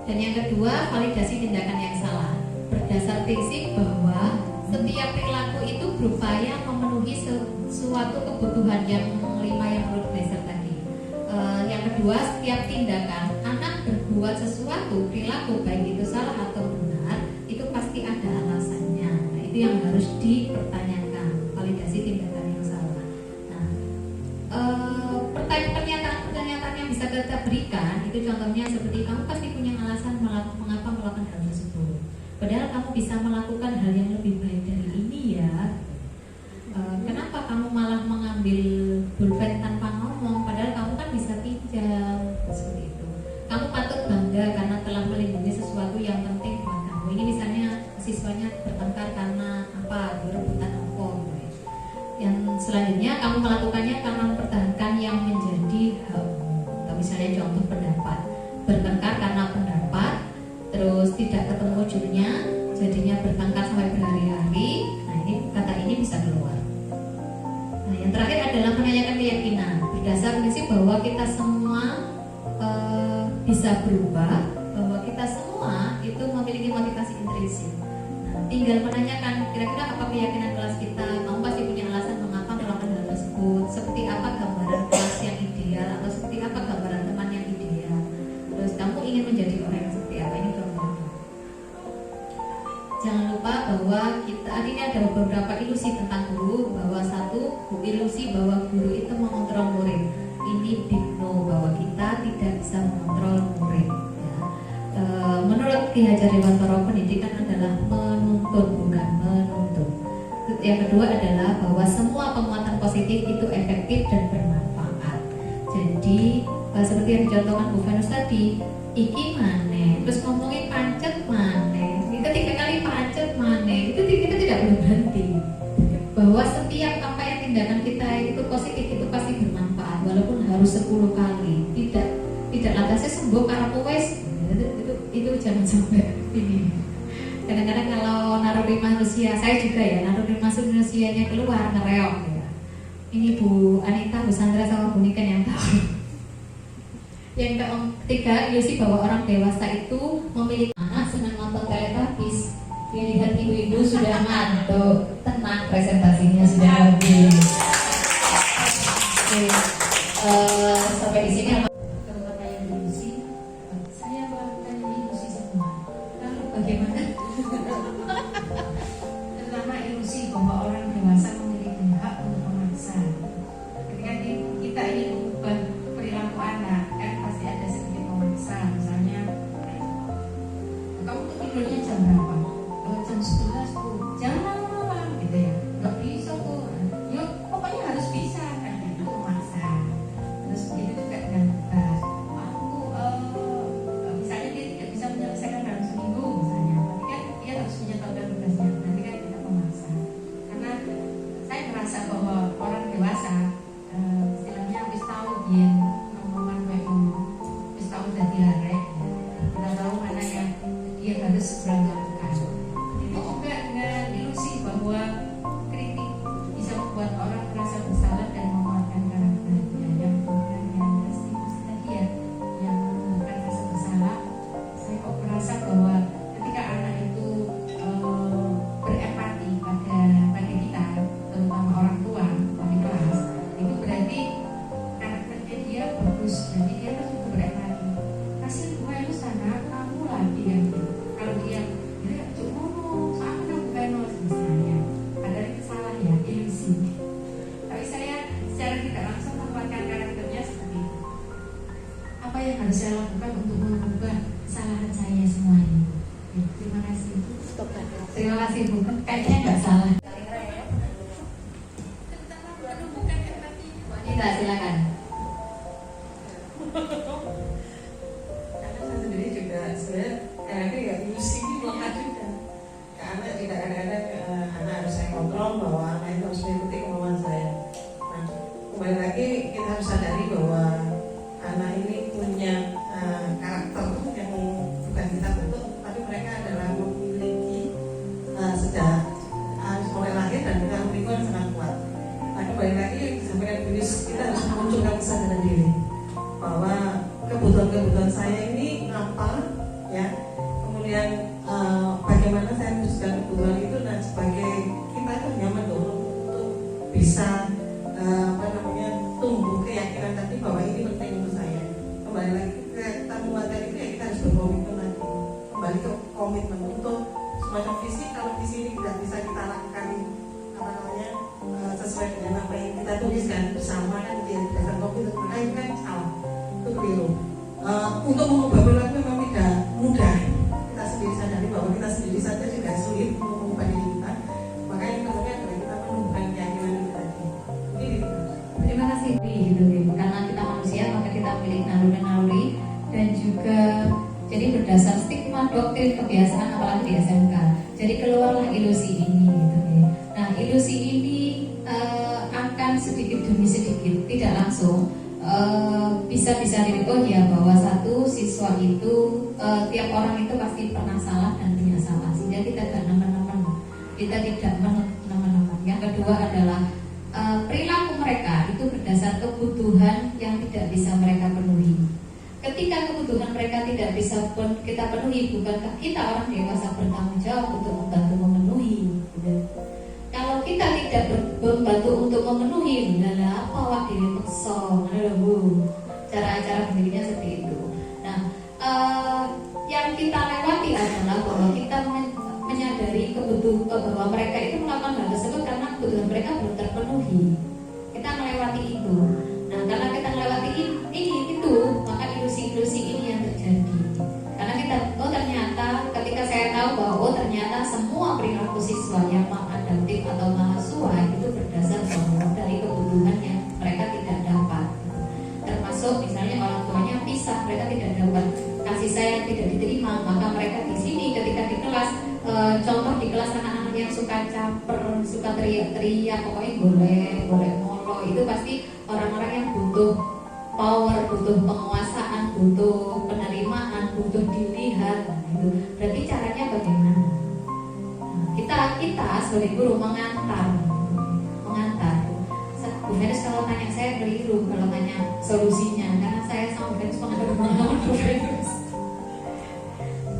Speaker 3: Dan yang kedua, validasi tindakan yang salah berdasar prinsip bahwa setiap perilaku itu berupaya memenuhi suatu kebutuhan. Yang 5 yang menurut Blazer tadi. Yang kedua, setiap tindakan anak berbuat sesuatu perilaku, baik itu salah atau benar, itu pasti ada alasannya. Nah, itu yang harus dipertanyakan, validasi tindakan yang salah. Nah, pernyataan yang bisa kita berikan itu contohnya seperti, kamu pasti punya alasan mengapa melakukan hal tersebut. Padahal kamu bisa melakukan hal yang lebih baik dari ini ya. Kenapa kamu malah mengambil pulpen tanpa ngomong, padahal kamu kan bisa pinjam seperti itu. Kamu patut bangga karena telah melindungi sesuatu yang penting buat kamu. Ini misalnya siswanya bertengkar karena apa, berebutan apa gitu ya. Yang selanjutnya kamu melakukannya karena mempertahankan yang menjadi hakmu. Atau misalnya contoh pendapat, bertengkar karena pendapat, terus tidak ketemu ujungnya, jadinya bertengkar sampai berhari-hari. Nah ini kata ini bisa keluar. Nah yang terakhir adalah menanyakan keyakinan berdasar prinsip bahwa kita semua bisa berubah, bahwa kita semua itu memiliki motivasi intrinsik. Nah, tinggal menanyakan kira-kira apa keyakinan kelas kita. Kamu pasti punya alasan mengapa melakukan hal tersebut. Seperti apa gambaran kelas yang ideal, atau seperti apa gambaran teman yang ideal. Terus kamu ingin menjadi orang yang seperti apa, ini gambaran. Jangan lupa bahwa kita ini ada beberapa ilusi tentang guru. Bahwa satu, ilusi bahwa guru itu mengontrol murid. Ini deep no, bahwa kita tidak bisa mengontrol murid ya. Menurut Ki Hajar Dewantara, pendidikan adalah menuntun, bukan menuntut. Yang kedua adalah bahwa semua penguatan positif itu efektif dan bermanfaat. Jadi seperti yang dicontohkan Bu Venus tadi, iki maneh, terus ngomongin pancet maneh, ketika kali pancet maneh, itu kita tidak boleh berhenti. Bahwa setiap apa yang tindakan kita itu positif itu pasti bermanfaat, walaupun harus 10 kali. Tidak lantasnya sembuh karena wes itu jangan sampai ini. Kadang-kadang kalau naluri manusia, saya juga ya, naluri manusianya keluar ngereok ya. Ini Bu Anita, Bu Sandra sama Bu Niken yang tahu. Yang ketiga, ilusi bahwa orang dewasa itu memiliki anak senang nonton teletabis. Dilihat ibu-ibu sudah ngantuk, tenang, presentasinya sudah habis. Oke, sampai di sini. Kalau yang ilusi, saya melakukan ilusi semua. Lalu bagaimana?
Speaker 5: Terutama ilusi bahwa orang dewasa memiliki hak untuk memaksa. Ketika kita ingin mengubah perilaku anak, kan pasti ada sedikit memaksa. Misalnya, kamu tuh tidurnya jam berapa? Jam 11 tuh, jangan malam gitu ya, nggak bisa tuh. Yuk, pokoknya harus bisa kan, itu memaksa. Terus begitu juga dengan tugas. Aku misalnya dia tidak bisa menyelesaikan dalam seminggu misalnya, tapi kan dia harus menyetorkan tugasnya. Nanti kan kita memaksa. Karena saya merasa bahwa orang dewasa istilahnya wis tahu dia ngomongan kayak wis tahu jadi larek. Kita tahu mana yang dia harus berangkat. Itu juga dengan ilusi bahwa kritik bisa membuat orang merasa bersalah dan menguatkan karakternya. Yang kemudian yang tadi ya, yang menunjukkan rasa bersalah. Saya kok merasa bahwa ketika anak itu berempati pada kita, terutama orang tua wali kelas, itu berarti karakternya dia bagus. Jadi dia kan juga berempati. Kasih gue lu sana, kamu lagi yang kalau dia cuma sama bukan misalnya, padahal itu salah ya, ilusi. Tapi saya secara tidak langsung menguatkan karakternya seperti itu. Apa yang harus saya lakukan untuk mengubah kesalahan saya semua ini? Terima kasih. Terima kasih Bu. Kayaknya nggak salah. Wanita silakan.
Speaker 6: Karena saya sendiri juga sebenarnya kadang-kadang ya ilusi ini melekat juga. Karena tidak kadang-kadang anak harus saya kontrol bahwa anak itu harus mengikuti kemauan saya. Nah, kembali lagi kita harus sadari bahwa anak ini punya karakter yang bukan kita bentuk, tapi mereka adalah memiliki sejak harus mulai lahir dan kita lingkungan sangat kuat. Nah, kembali lagi disampaikan Venus, kita harus memunculkan kesadaran diri bahwa kebutuhan saya ini apa ya, kemudian bagaimana saya mewujudkan kebutuhan itu, dan sebagai kita itu nyaman untuk bisa tumbuh keyakinan tadi bahwa ini penting untuk saya. Kembali lagi kita menguatkan itu ya, kita harus berkomitmen lagi, kembali ke komitmen untuk semacam visi. Kalau visi ini tidak bisa kita lakukan sesuai dengan apa yang kita tuliskan bersama kan di dasar komitmen, maka itu kan salah, itu keliru. Untuk mengubah perilaku memang tidak mudah. Kita sendiri sadari bahwa kita sendiri saja juga sulit untuk mengubah diri kita. Makanya kemudian adalah kita menumbuhkan keyakinan kita tadi. Terima kasih.
Speaker 3: juga jadi berdasar stigma, doktrin, kebiasaan apalagi di SMK. Jadi keluarlah ilusi ini gitu ya. Nah, ilusi ini akan sedikit demi sedikit tidak langsung bisa diri oh ya bahwa satu siswa itu tiap orang itu pasti pernah salah dan punya salah, sehingga kita tidak nemen-nemen, kita tidak menemen-nemen. Yang kedua adalah perilaku mereka itu berdasar kebutuhan yang tidak bisa mereka penuhi. Ketika kebutuhan mereka tidak bisa kita penuhi, bukankah kita orang dewasa bertanggung jawab untuk membantu memenuhi? Gitu. Kalau kita tidak membantu untuk memenuhi, adalah apa wah diri pekso, cara-cara begininya seperti itu. Nah, yang kita lewati adalah bahwa kita menyadari kebutuhan bahwa mereka itu melakukan hal tersebut karena kebutuhan mereka belum terpenuhi. Kita melewati itu. Nah, karena kita melewati itu, maka ilusi-ilusi ini yang terjadi. Karena kita, ternyata ketika saya tahu bahwa ternyata semua perilaku siswa yang maladaptif atau mahasiswa itu berdasar bahwa dari kebutuhan yang mereka tidak dapat. Termasuk misalnya orang tuanya pisah, mereka tidak dapat kasih sayang, tidak diterima, maka mereka di sini ketika di kelas, contoh di kelas anak-anak yang suka caper, suka teriak-teriak, pokoknya boleh molo, itu pasti orang-orang yang butuh power, butuh penguasaan, butuh penerimaan, butuh dilihat. Gitu. Berarti caranya bagaimana? Nah, kita sebagai guru mengantar. Bu Venus kalau tanya saya keliru kalau tanya solusinya, karena saya sama Bu Venus mengantar Bu Venus.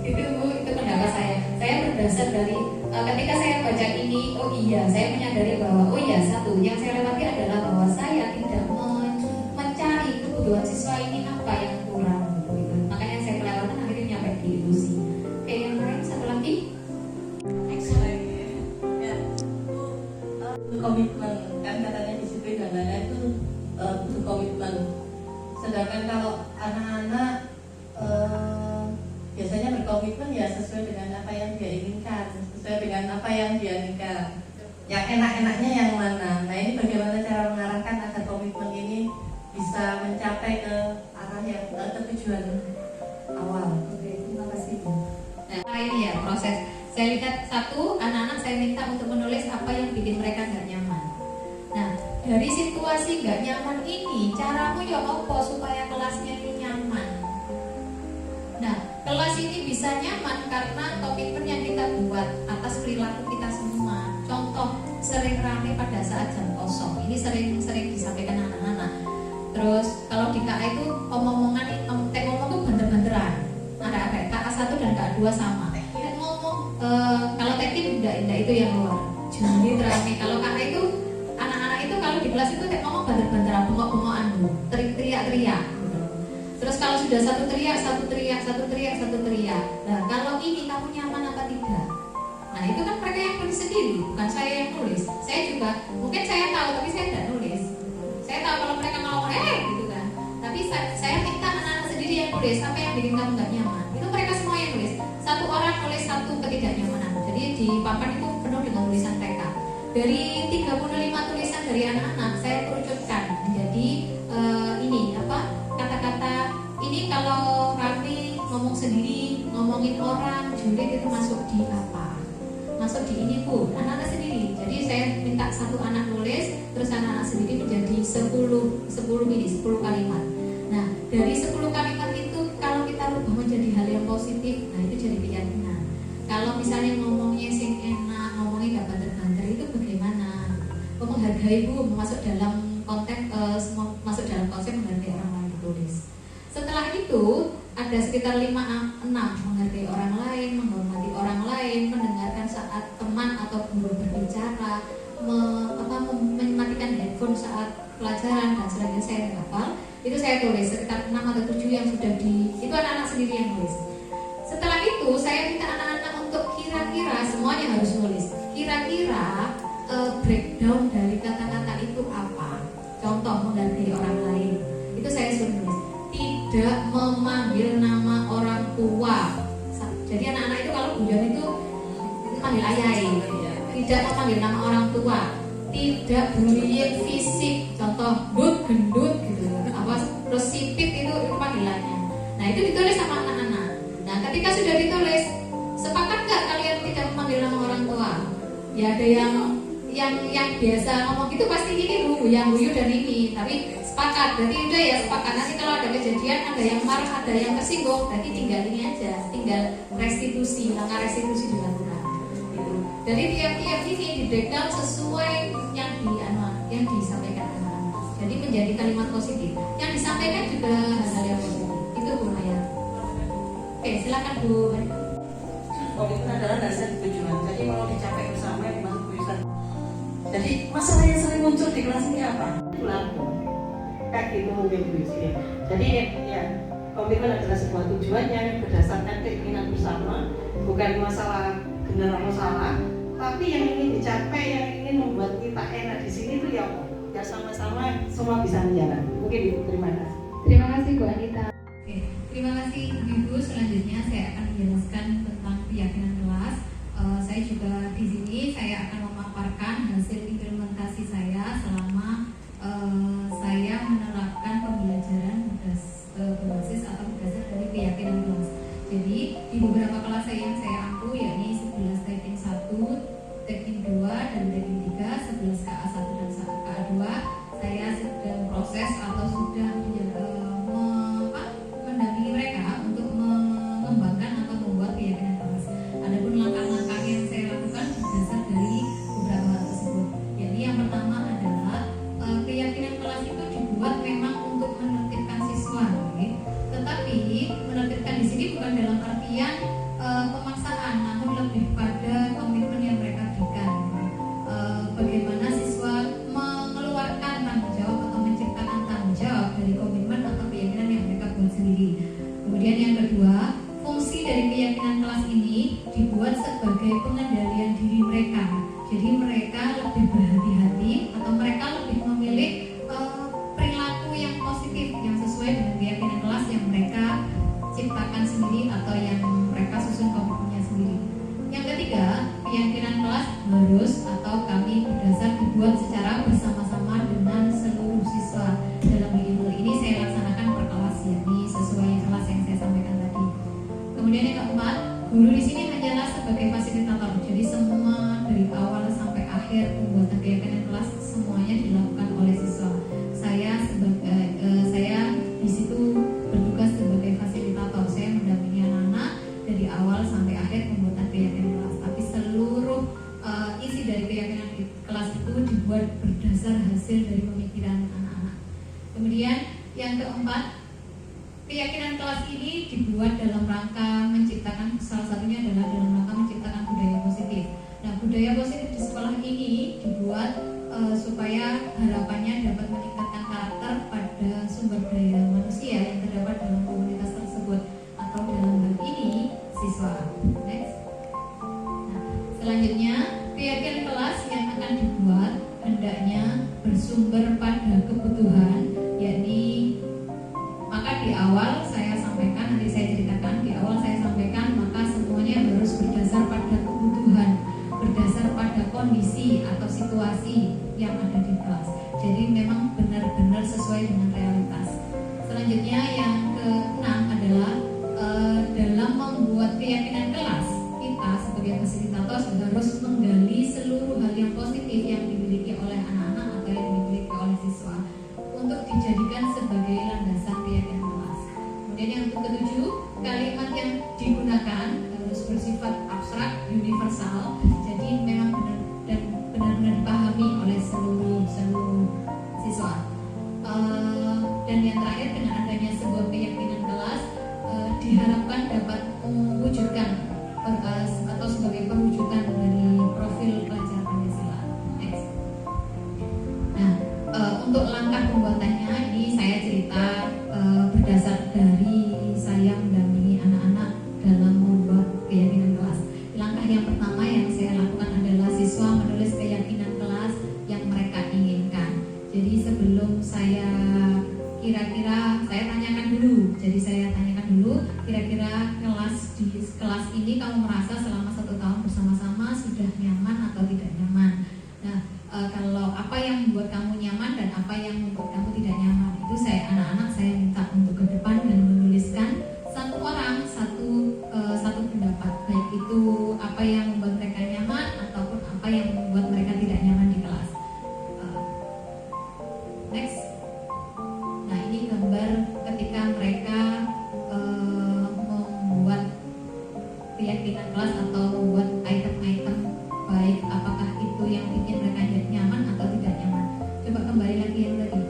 Speaker 3: Itu Bu, itu pendapat saya. Saya berdasar dari ketika saya baca ini, oh iya, saya menyadari bahwa oh iya, satu yang saya lewati adalah bahwa saya tidak mencari kebutuhan siswa ini apa yang kurang gitu. Makanya saya kelewatan akhirnya nyampe di ilusi. Oke, yang lain satu lagi.
Speaker 7: Komitmen kan katanya disiplin dan lain-lain itu butuh komitmen. Sedangkan kalau anak-anak biasanya berkomitmen ya sesuai dengan apa yang dia inginkan, sesuai dengan apa yang dia inginkan. Yang enak-enaknya yang mana? Nah, ini bagaimana cara mengarahkan agar komitmen ini bisa mencapai ke arah yang ke tujuan awal.
Speaker 3: Oke, terima kasih. Nah, ini ya proses. Saya lihat satu, anak-anak saya minta untuk menulis apa yang bikin mereka nggak nyaman. Nah, dari situasi nggak nyaman ini, caramu ya apa supaya kelasnya ini nyaman? Nah, kelas ini bisa nyaman karena komitmen yang kita buat atas perilaku kita semua. Contoh, sering rame pada saat jam kosong. Ini sering disampaikan anak-anak. Terus kalau di KA itu ngomong tuh banter-banteran. Ada KA1 dan KA2 sama. Kalau teknik enggak itu yang luar. Jadi rame. Kalau KA itu anak-anak itu kalau di kelas itu ngomong banter-banteran, bengok-bengokan, teriak-teriak. Terus kalau sudah satu teriak. Nah, kalau ini kamu nyaman apa tidak? Nah, itu kan mereka yang nulis sendiri, bukan saya yang nulis. Saya juga, mungkin saya tahu tapi saya tidak nulis. Saya tahu kalau mereka ngomong gitu kan. Tapi saya minta anak-anak sendiri yang nulis apa yang bikin kamu nggak nyaman. Itu mereka semua yang nulis. Satu orang nulis satu ketidaknyamanan. Jadi di papan itu penuh dengan tulisan TK. Dari 35 tulisan dari anak-anak saya kerucutkan menjadi kata-kata ini kalau Raffi ngomong sendiri, ngomongin orang, julid itu masuk di apa? Masuk di ini Bu, anak-anak sendiri. Jadi saya minta satu anak nulis, terus anak-anak sendiri menjadi 10 kalimat. Nah, dari 10 kalimat itu kalau kita rubah menjadi hal yang positif, nah itu jadi keyakinan. Kalau misalnya ngomongnya sing enak, ngomongnya gak banter-banter, itu bagaimana? Menghargai Bu, masuk dalam konteks masuk dalam konsep menghargai orang lain ditulis. Setelah itu ada sekitar 5-6 menghargai orang lain, menghormati orang lain, mendengarkan saat teman atau guru berbicara, mematikan handphone saat pelajaran dan sebagainya. Saya hafal. Itu saya tulis sekitar 6 atau 7 yang sudah itu anak-anak sendiri yang nulis. Setelah itu saya minta anak-anak untuk kira-kira semuanya harus nulis. Kira-kira breakdown dari kata-kata itu apa? Contoh menghargai orang lain. Itu saya suruh nulis. Tidak memanggil nama orang tua. Jadi anak-anak itu kalau guyon itu panggil ayai. Tidak memanggil nama orang tua. Tidak bullying fisik. Contoh gendut gitu. Terus sipit itu panggilannya. Nah Nah itu ditulis sama anak-anak. Nah ketika sudah ditulis, sepakat nggak kalian tidak memanggil nama orang tua? Ya ada yang biasa ngomong gitu pasti ini yang guyu dan ini, tapi sepakat. Berarti udah ya sepakat. Nanti kalau ada kejadian, ada yang marah, ada yang tersinggung, berarti tinggal ini aja, tinggal restitusi, langkah restitusi dilakukan. Gitu. Jadi tiap-tiap ini di breakdown sesuai yang disampaikan anak-anak. Jadi menjadi kalimat positif. Yang disampaikan juga hal-hal yang positif. Itu Bu Maya. Oke, silakan Bu.
Speaker 6: Komitmen adalah dasar tujuan. Jadi mau dicapai bersama yang masuk tujuan. Jadi masalah yang sering muncul di kelas ini apa? Laku. Kayak gitu mungkin Bu Yusri. Jadi ya komitmen adalah sebuah tujuan yang berdasarkan keinginan bersama, bukan masalah benar atau salah, tapi yang ingin dicapai, yang ingin membuat kita enak di sini itu ya sama-sama semua bisa menjalan. Mungkin Ibu, terima kasih.
Speaker 3: Terima kasih Bu Anita. Oke, terima kasih Ibu. Selanjutnya saya akan menjelaskan tentang keyakinan kelas. Saya juga di sini saya akan memaparkan hasil implementasi saya selama saya menerapkan pembelajaran berbasis atau berdasar dari keyakinan kelas. Jadi di beberapa kelas saya yang saya ampu yakni 11 taking 1, taking 2 dan taking 3, 11 KA1 dan KA2 saya sedang proses atau sudah mendampingi mereka untuk mengembangkan atau membuat keyakinan kelas. Adapun langkah-langkah yang saya lakukan berdasar dari beberapa hal tersebut. Jadi yang pertama adalah keyakinan kelas itu dibuat memang untuk menertibkan siswa, okay? Tetapi menertibkan di sini bukan dalam artian pemaksaan, namun lebih pada komitmen yang mereka berikan. Bagaimana siswa mengeluarkan tanggung jawab atau menciptakan tanggung jawab dari komitmen atau keyakinan yang mereka buat sendiri. Kemudian yang kedua, fungsi dari keyakinan kelas ini dibuat sebagai pengendalian diri mereka. Jadi mereka lebih berhati-hati atau mereka lebih memilih perilaku yang positif yang sesuai dengan keyakinan kelas yang mereka ciptakan sendiri atau yang mereka susun komitmennya sendiri. Yang ketiga, keyakinan kelas harus atau kami berdasar dibuat secara bersama-sama dengan seluruh siswa. Dalam hal ini saya laksanakan per kelas, yakni sesuai kelas yang saya sampaikan tadi. Kemudian yang keempat, guru di sini hanyalah sebagai fasilitator. Jadi semua dari awal sampai akhir pembuatan keyakinan kelas semuanya dilakukan oleh siswa. Saya di situ bertugas sebagai fasilitator. Saya mendampingi anak-anak dari awal sampai akhir pembuatan keyakinan kelas. Tapi seluruh isi dari keyakinan kelas itu dibuat berdasar hasil dari pemikiran anak-anak. Kemudian yang keempat, keyakinan kelas ini dibuat dalam rangka menciptakan, salah satunya adalah dalam rangka menciptakan budaya positif. Nah, budaya positif di sekolah ini dibuat supaya harapannya dapat meningkatkan karakter pada sumber daya manusia yang terdapat dalam komunitas tersebut atau dalam hal ini siswa. Next. Nah, selanjutnya keyakinan kelas yang akan dibuat hendaknya bersumber pada kebutuhan, yakni maka di awal saya sampaikan, nanti saya ceritakan, di awal saya sampaikan maka semuanya harus berdasar pada kebutuhan, berdasar pada kondisi atau situasi yang ada di kelas. Jadi memang benar-benar sesuai dengan realitas. Selanjutnya yang keenam adalah dalam membuat keyakinan kelas, kita sebagai fasilitator harus menggali seluruh hal yang positif yang dimiliki oleh anak-anak atau yang dimiliki oleh siswa untuk dijadikan sebagai landasan keyakinan kelas. Kemudian yang ketujuh, kalimat yang digunakan harus bersifat abstrak, universal. Jadi memang benar-benar dipahami oleh seluruh siswa. Dan yang terakhir, dengan adanya sebuah keyakinan kelas diharapkan dapat mewujudkan atau sebagai perwujudan dari profil pelajar Pancasila. Next. Nah, untuk langkah pembuatannya ini saya cerita berdasar dari saya mendampingi anak-anak dalam membuat keyakinan kelas. Langkah yang pertama yang saya lakukan adalah siswa menulis keyakinan kelas yang mereka inginkan. Jadi sebelum saya tanyakan dulu. Jadi saya tanyakan dulu kira-kira di kelas ini kamu merasa selama 1 tahun bersama-sama sudah nyaman atau tidak nyaman. Nah, kalau apa yang membuat kamu nyaman dan apa yang membuat kamu tidak nyaman itu anak-anak saya minta untuk ke depan dan menuliskan kelas atau membuat item-item baik, apakah itu yang bikin mereka nyaman atau tidak nyaman. Coba kembali lagi yang tadi.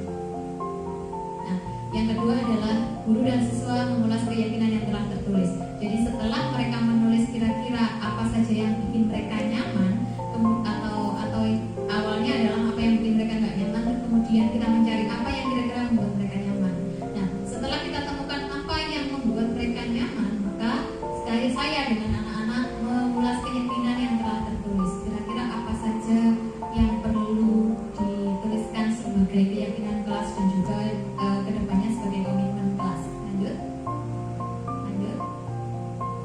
Speaker 3: Nah, yang kedua adalah guru dan siswa mengulas keyakinan yang telah tertulis. Jadi setelah mereka menulis kira-kira apa saja yang bikin mereka nyaman, atau awalnya adalah apa yang bikin mereka nggak nyaman, dan kemudian kita mencari apa yang kira-kira membuat mereka nyaman. Nah, setelah kita temukan apa yang membuat mereka nyaman, maka sekali saya dengan anak-anak mengulas keyakinan yang telah tertulis. Kira-kira apa saja yang perlu dituliskan sebagai keyakinan kelas dan juga kedepannya sebagai komitmen kelas. Lanjut.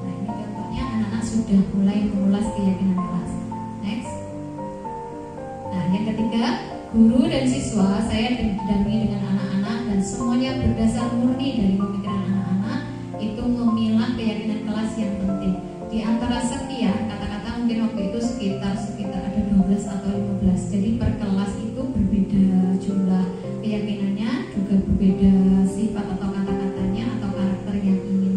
Speaker 3: Nah, ini contohnya anak-anak sudah mulai mengulas keyakinan kelas. Next. Nah, yang ketiga, guru dan siswa saya didampingi dengan anak-anak dan semuanya berdasar murni dari pemikiran anak-anak itu memilah keyakinan kelas yang penting. Di antara sekian kata-kata mungkin waktu itu sekitar ada 12 atau 15. Jadi per kelas itu berbeda jumlah keyakinannya, juga berbeda sifat atau kata-katanya atau karakter yang ingin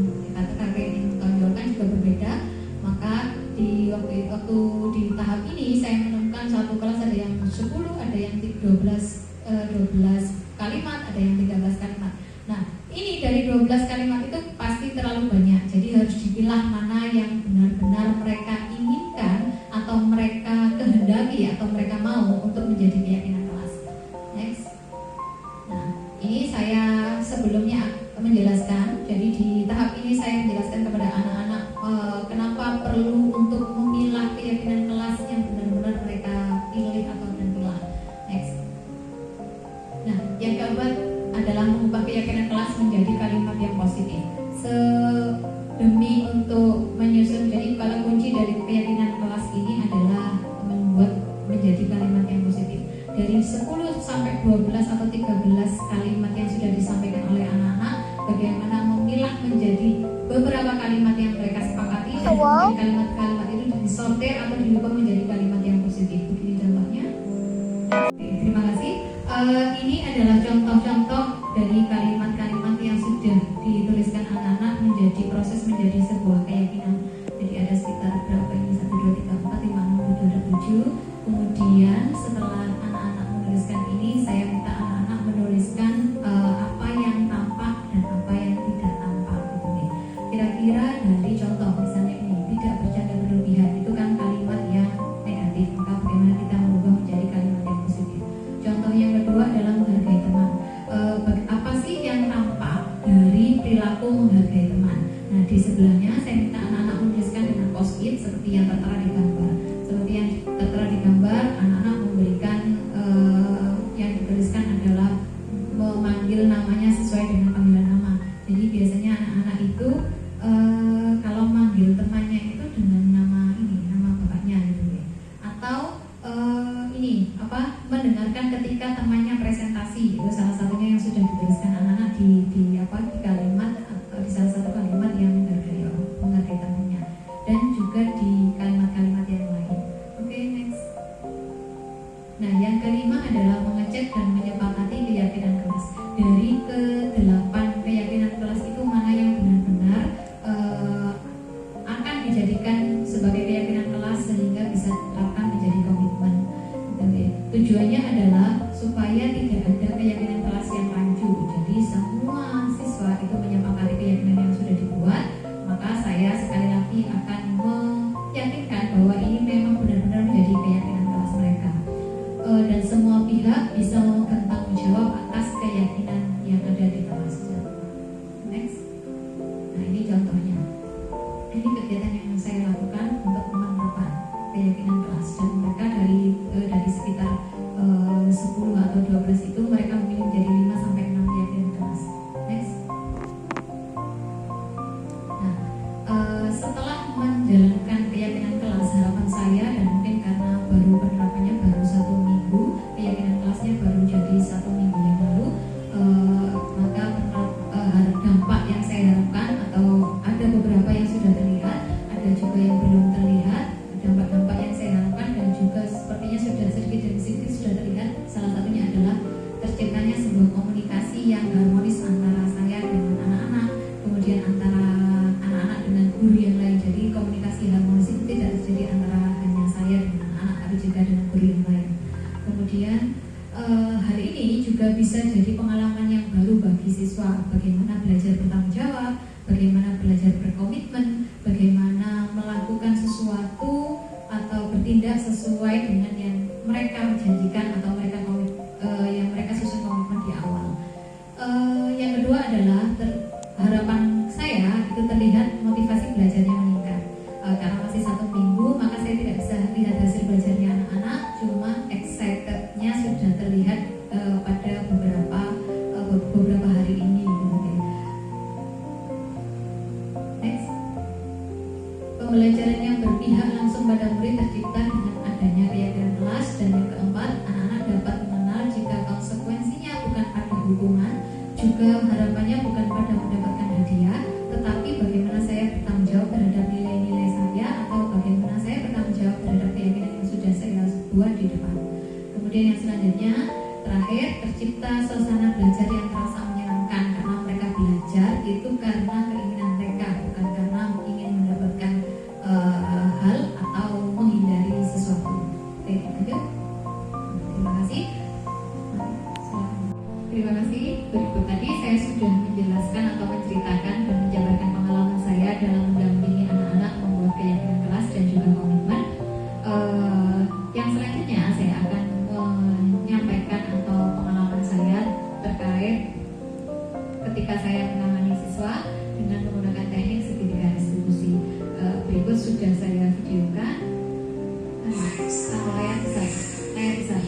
Speaker 3: ditonjolkan juga berbeda. Maka di waktu di tahap ini saya menemukan satu kelas ada yang 10, ada yang 12 kalimat, ada yang 13 kalimat. Nah, ini dari 12 kalimat itu pasti terlalu banyak. Jadi harus dipilah mana yang benar-benar mereka inginkan atau mereka kehendaki atau mereka mau untuk menjadi keyakinan kelas. Next. Nah, ini saya sebelumnya menjelaskan. Jadi di tahap ini saya menjelaskan kepada anak-anak kenapa perlu untuk memilah keyakinan kelas yang benar-benar mereka pilih atau pilah. Next. Nah, yang keempat adalah mengubah keyakinan kelas menjadi kalimat yang positif. Demi untuk menyusun, jadi kata kunci dari keyakinan kelas ini adalah membuat menjadi kalimat yang positif. Dari 10 sampai 12 atau 13 kalimat yang sudah disampaikan oleh anak-anak, bagaimana memilah menjadi beberapa kalimat yang mereka sepakati dan kemudian kalimat-kalimat itu disortir atau diubah menjadi kalimat yang positif. Begini contohnya. Oke, terima kasih. Ini adalah contoh-contoh dari kalimat-kalimat yang sudah dituliskan anak-anak menjadi proses menjadi sebuah keyakinan. Jadi ada sekitar berapa ini? 1, 2, 3, 4, 5, 6, 7, 7. Kemudian setelah anak-anak menuliskan ini, saya minta anak-anak menuliskan apa yang tampak dan apa yang tidak tampak. Gitu nih. Kira-kira dari contoh misalnya ini, tidak bercanda berlebihan, itu kan kalimat yang negatif. Maka bagaimana kita mengubah menjadi kalimat yang positif? Contoh yang kedua adalah menghargai teman. Apa sih yang tampak dari perilaku menghargai teman? Nah, di sebelahnya saya minta anak-anak menuliskan dengan post-it seperti yang tertera di gambar. Seperti yang tertera di gambar, anak-anak memberikan yang dituliskan adalah memanggil namanya sesuai dengan panggilan nama. Jadi biasanya anak-anak itu kalau manggil temannya itu dengan nama bapaknya gitu ya. Atau mendengarkan ketika temannya presentasi, itu salah satunya yang sudah dituliskan anak-anak di kalimat, di salah satu kalimat yang menghargai temannya, dan juga di kalimat-kalimat yang lain. Oke, next. Nah, yang kelima adalah mengecek dan menyepakati keyakinan kelas. Dari ke-8 keyakinan kelas itu mana yang benar-benar akan dijadikan sebagai keyakinan kelas sehingga bisa diterapkan menjadi komitmen. Tujuannya adalah supaya tidak ada keyakinan kelas yang rancu. Jadi semua siswa itu menyepakati keyakinan yang sudah dibuat. Maka saya sekali lagi akan meyakinkan bahwa ini memang benar-benar menjadi keyakinan kelas mereka. Dan semua pihak bisa memegang tanggung jawab atas keyakinan yang ada di kelas. Next. Nah, ini contohnya. Ini kegiatan yang saya lakukan untuk penerapan keyakinan kelas, dan mereka dari sekitar 10 atau 12 itu mereka memilih menjadi 5 sampai 6 keyakinan kelas. Next. Nah, setelah menjalankan keyakinan kelas, harapan saya, dan mungkin karena baru penerapannya baru 1 minggu, keyakinan kelasnya baru jadi 1 minggu yang lalu, maka dampak yang saya harapkan, atau ada beberapa yang sudah terlihat, ada juga yang belum terlihat. Dampak-dampak yang saya harapkan dan juga sepertinya sudah sedikit demi sedikit sudah terlihat. Salah satunya adalah terciptanya sebuah komunikasi yang harmonis antara saya dengan anak-anak, kemudian antara anak-anak dengan guru yang lain. Jadi komunikasi harmonis bagaimana belajar bertanggung jawab, bagaimana belajar berkomitmen, bagaimana melakukan sesuatu atau bertindak sesuai dengan yang mereka janjikan atau yang mereka susun komitmen di awal. Yang kedua adalah harapan saya itu terlihat motivasi belajarnya meningkat. Karena masih 1 minggu, maka saya tidak bisa lihat hasil belajarnya anak-anak, cuma excitednya sudah terlihat pada beberapa hari ini. Next, pembelajaran yang berpihak langsung pada murid tercipta dengan adanya keyakinan kelas. Dan yang keempat, anak-anak dapat mengenal jika konsekuensinya bukan pada hukuman, juga harapannya bukan pada mendapatkan hadiah, tetapi bagaimana saya bertanggung jawab terhadap nilai-nilai saya, atau bagaimana saya bertanggung jawab terhadap keyakinan yang sudah saya buat di depan. Kemudian yang selanjutnya, terakhir, tercipta suasana belajar yang terasa menyenangkan karena mereka belajar itu karena keinginan mereka, bukan karena ingin mendapatkan hal atau menghindari sesuatu. Oke, lanjut. Terima kasih. Terima kasih. Berikut tadi saya sudah menjelaskan atau menceritakan dan menjabarkan pengalaman saya dalam mendampingi anak-anak membuat keyakinan kelas dan juga komitmen. Yang selanjutnya saya akan menyampaikan atau pengalaman saya terkait ketika saya menangani siswa dengan menggunakan teknik segitiga restitusi. Berikut sudah saya videokan. Layar besar.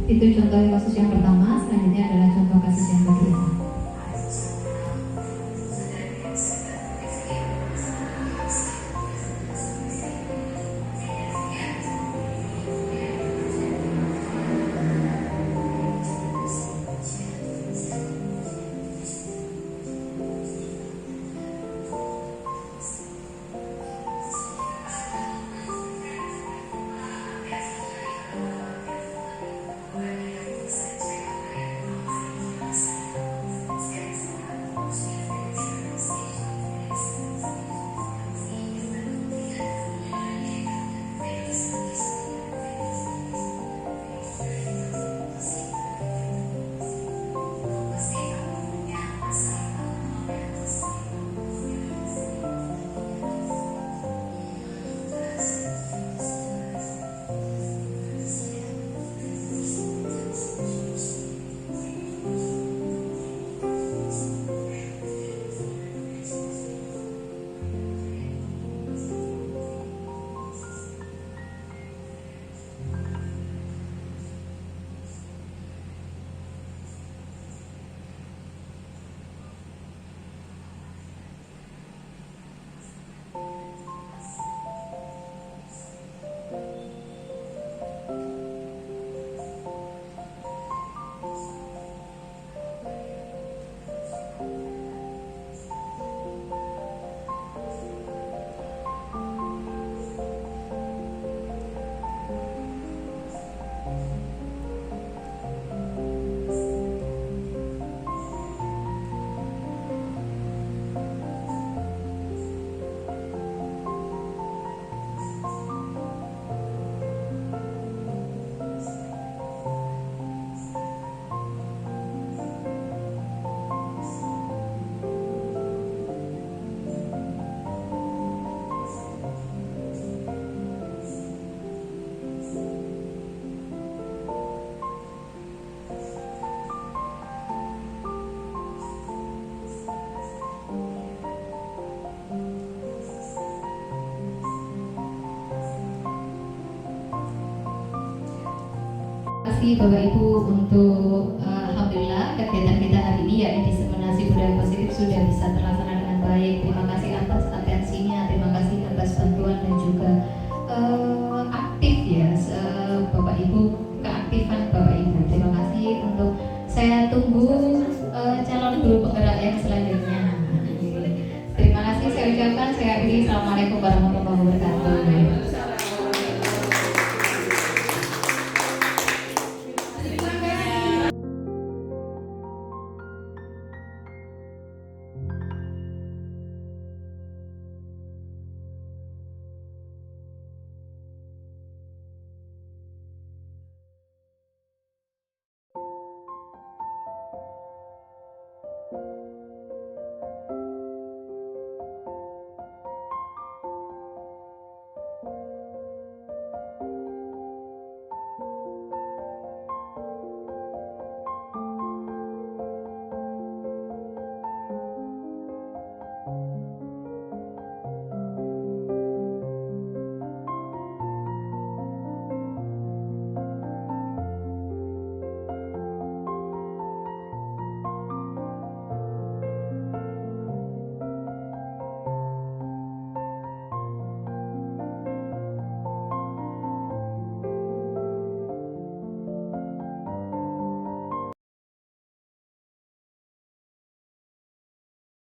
Speaker 3: Itu contoh kasus yang pertama. Selanjutnya adalah contoh kasus yang kedua. kasih Bapak Ibu untuk alhamdulillah kegiatan kita hari ini yakni diseminasi budaya positif sudah bisa terlaksana dengan baik. Terima kasih atas atensinya, terima kasih atas bantuan dan juga aktif ya Bapak Ibu, keaktifan Bapak Ibu. Terima kasih untuk saya tunggu calon guru penggerak yang selanjutnya.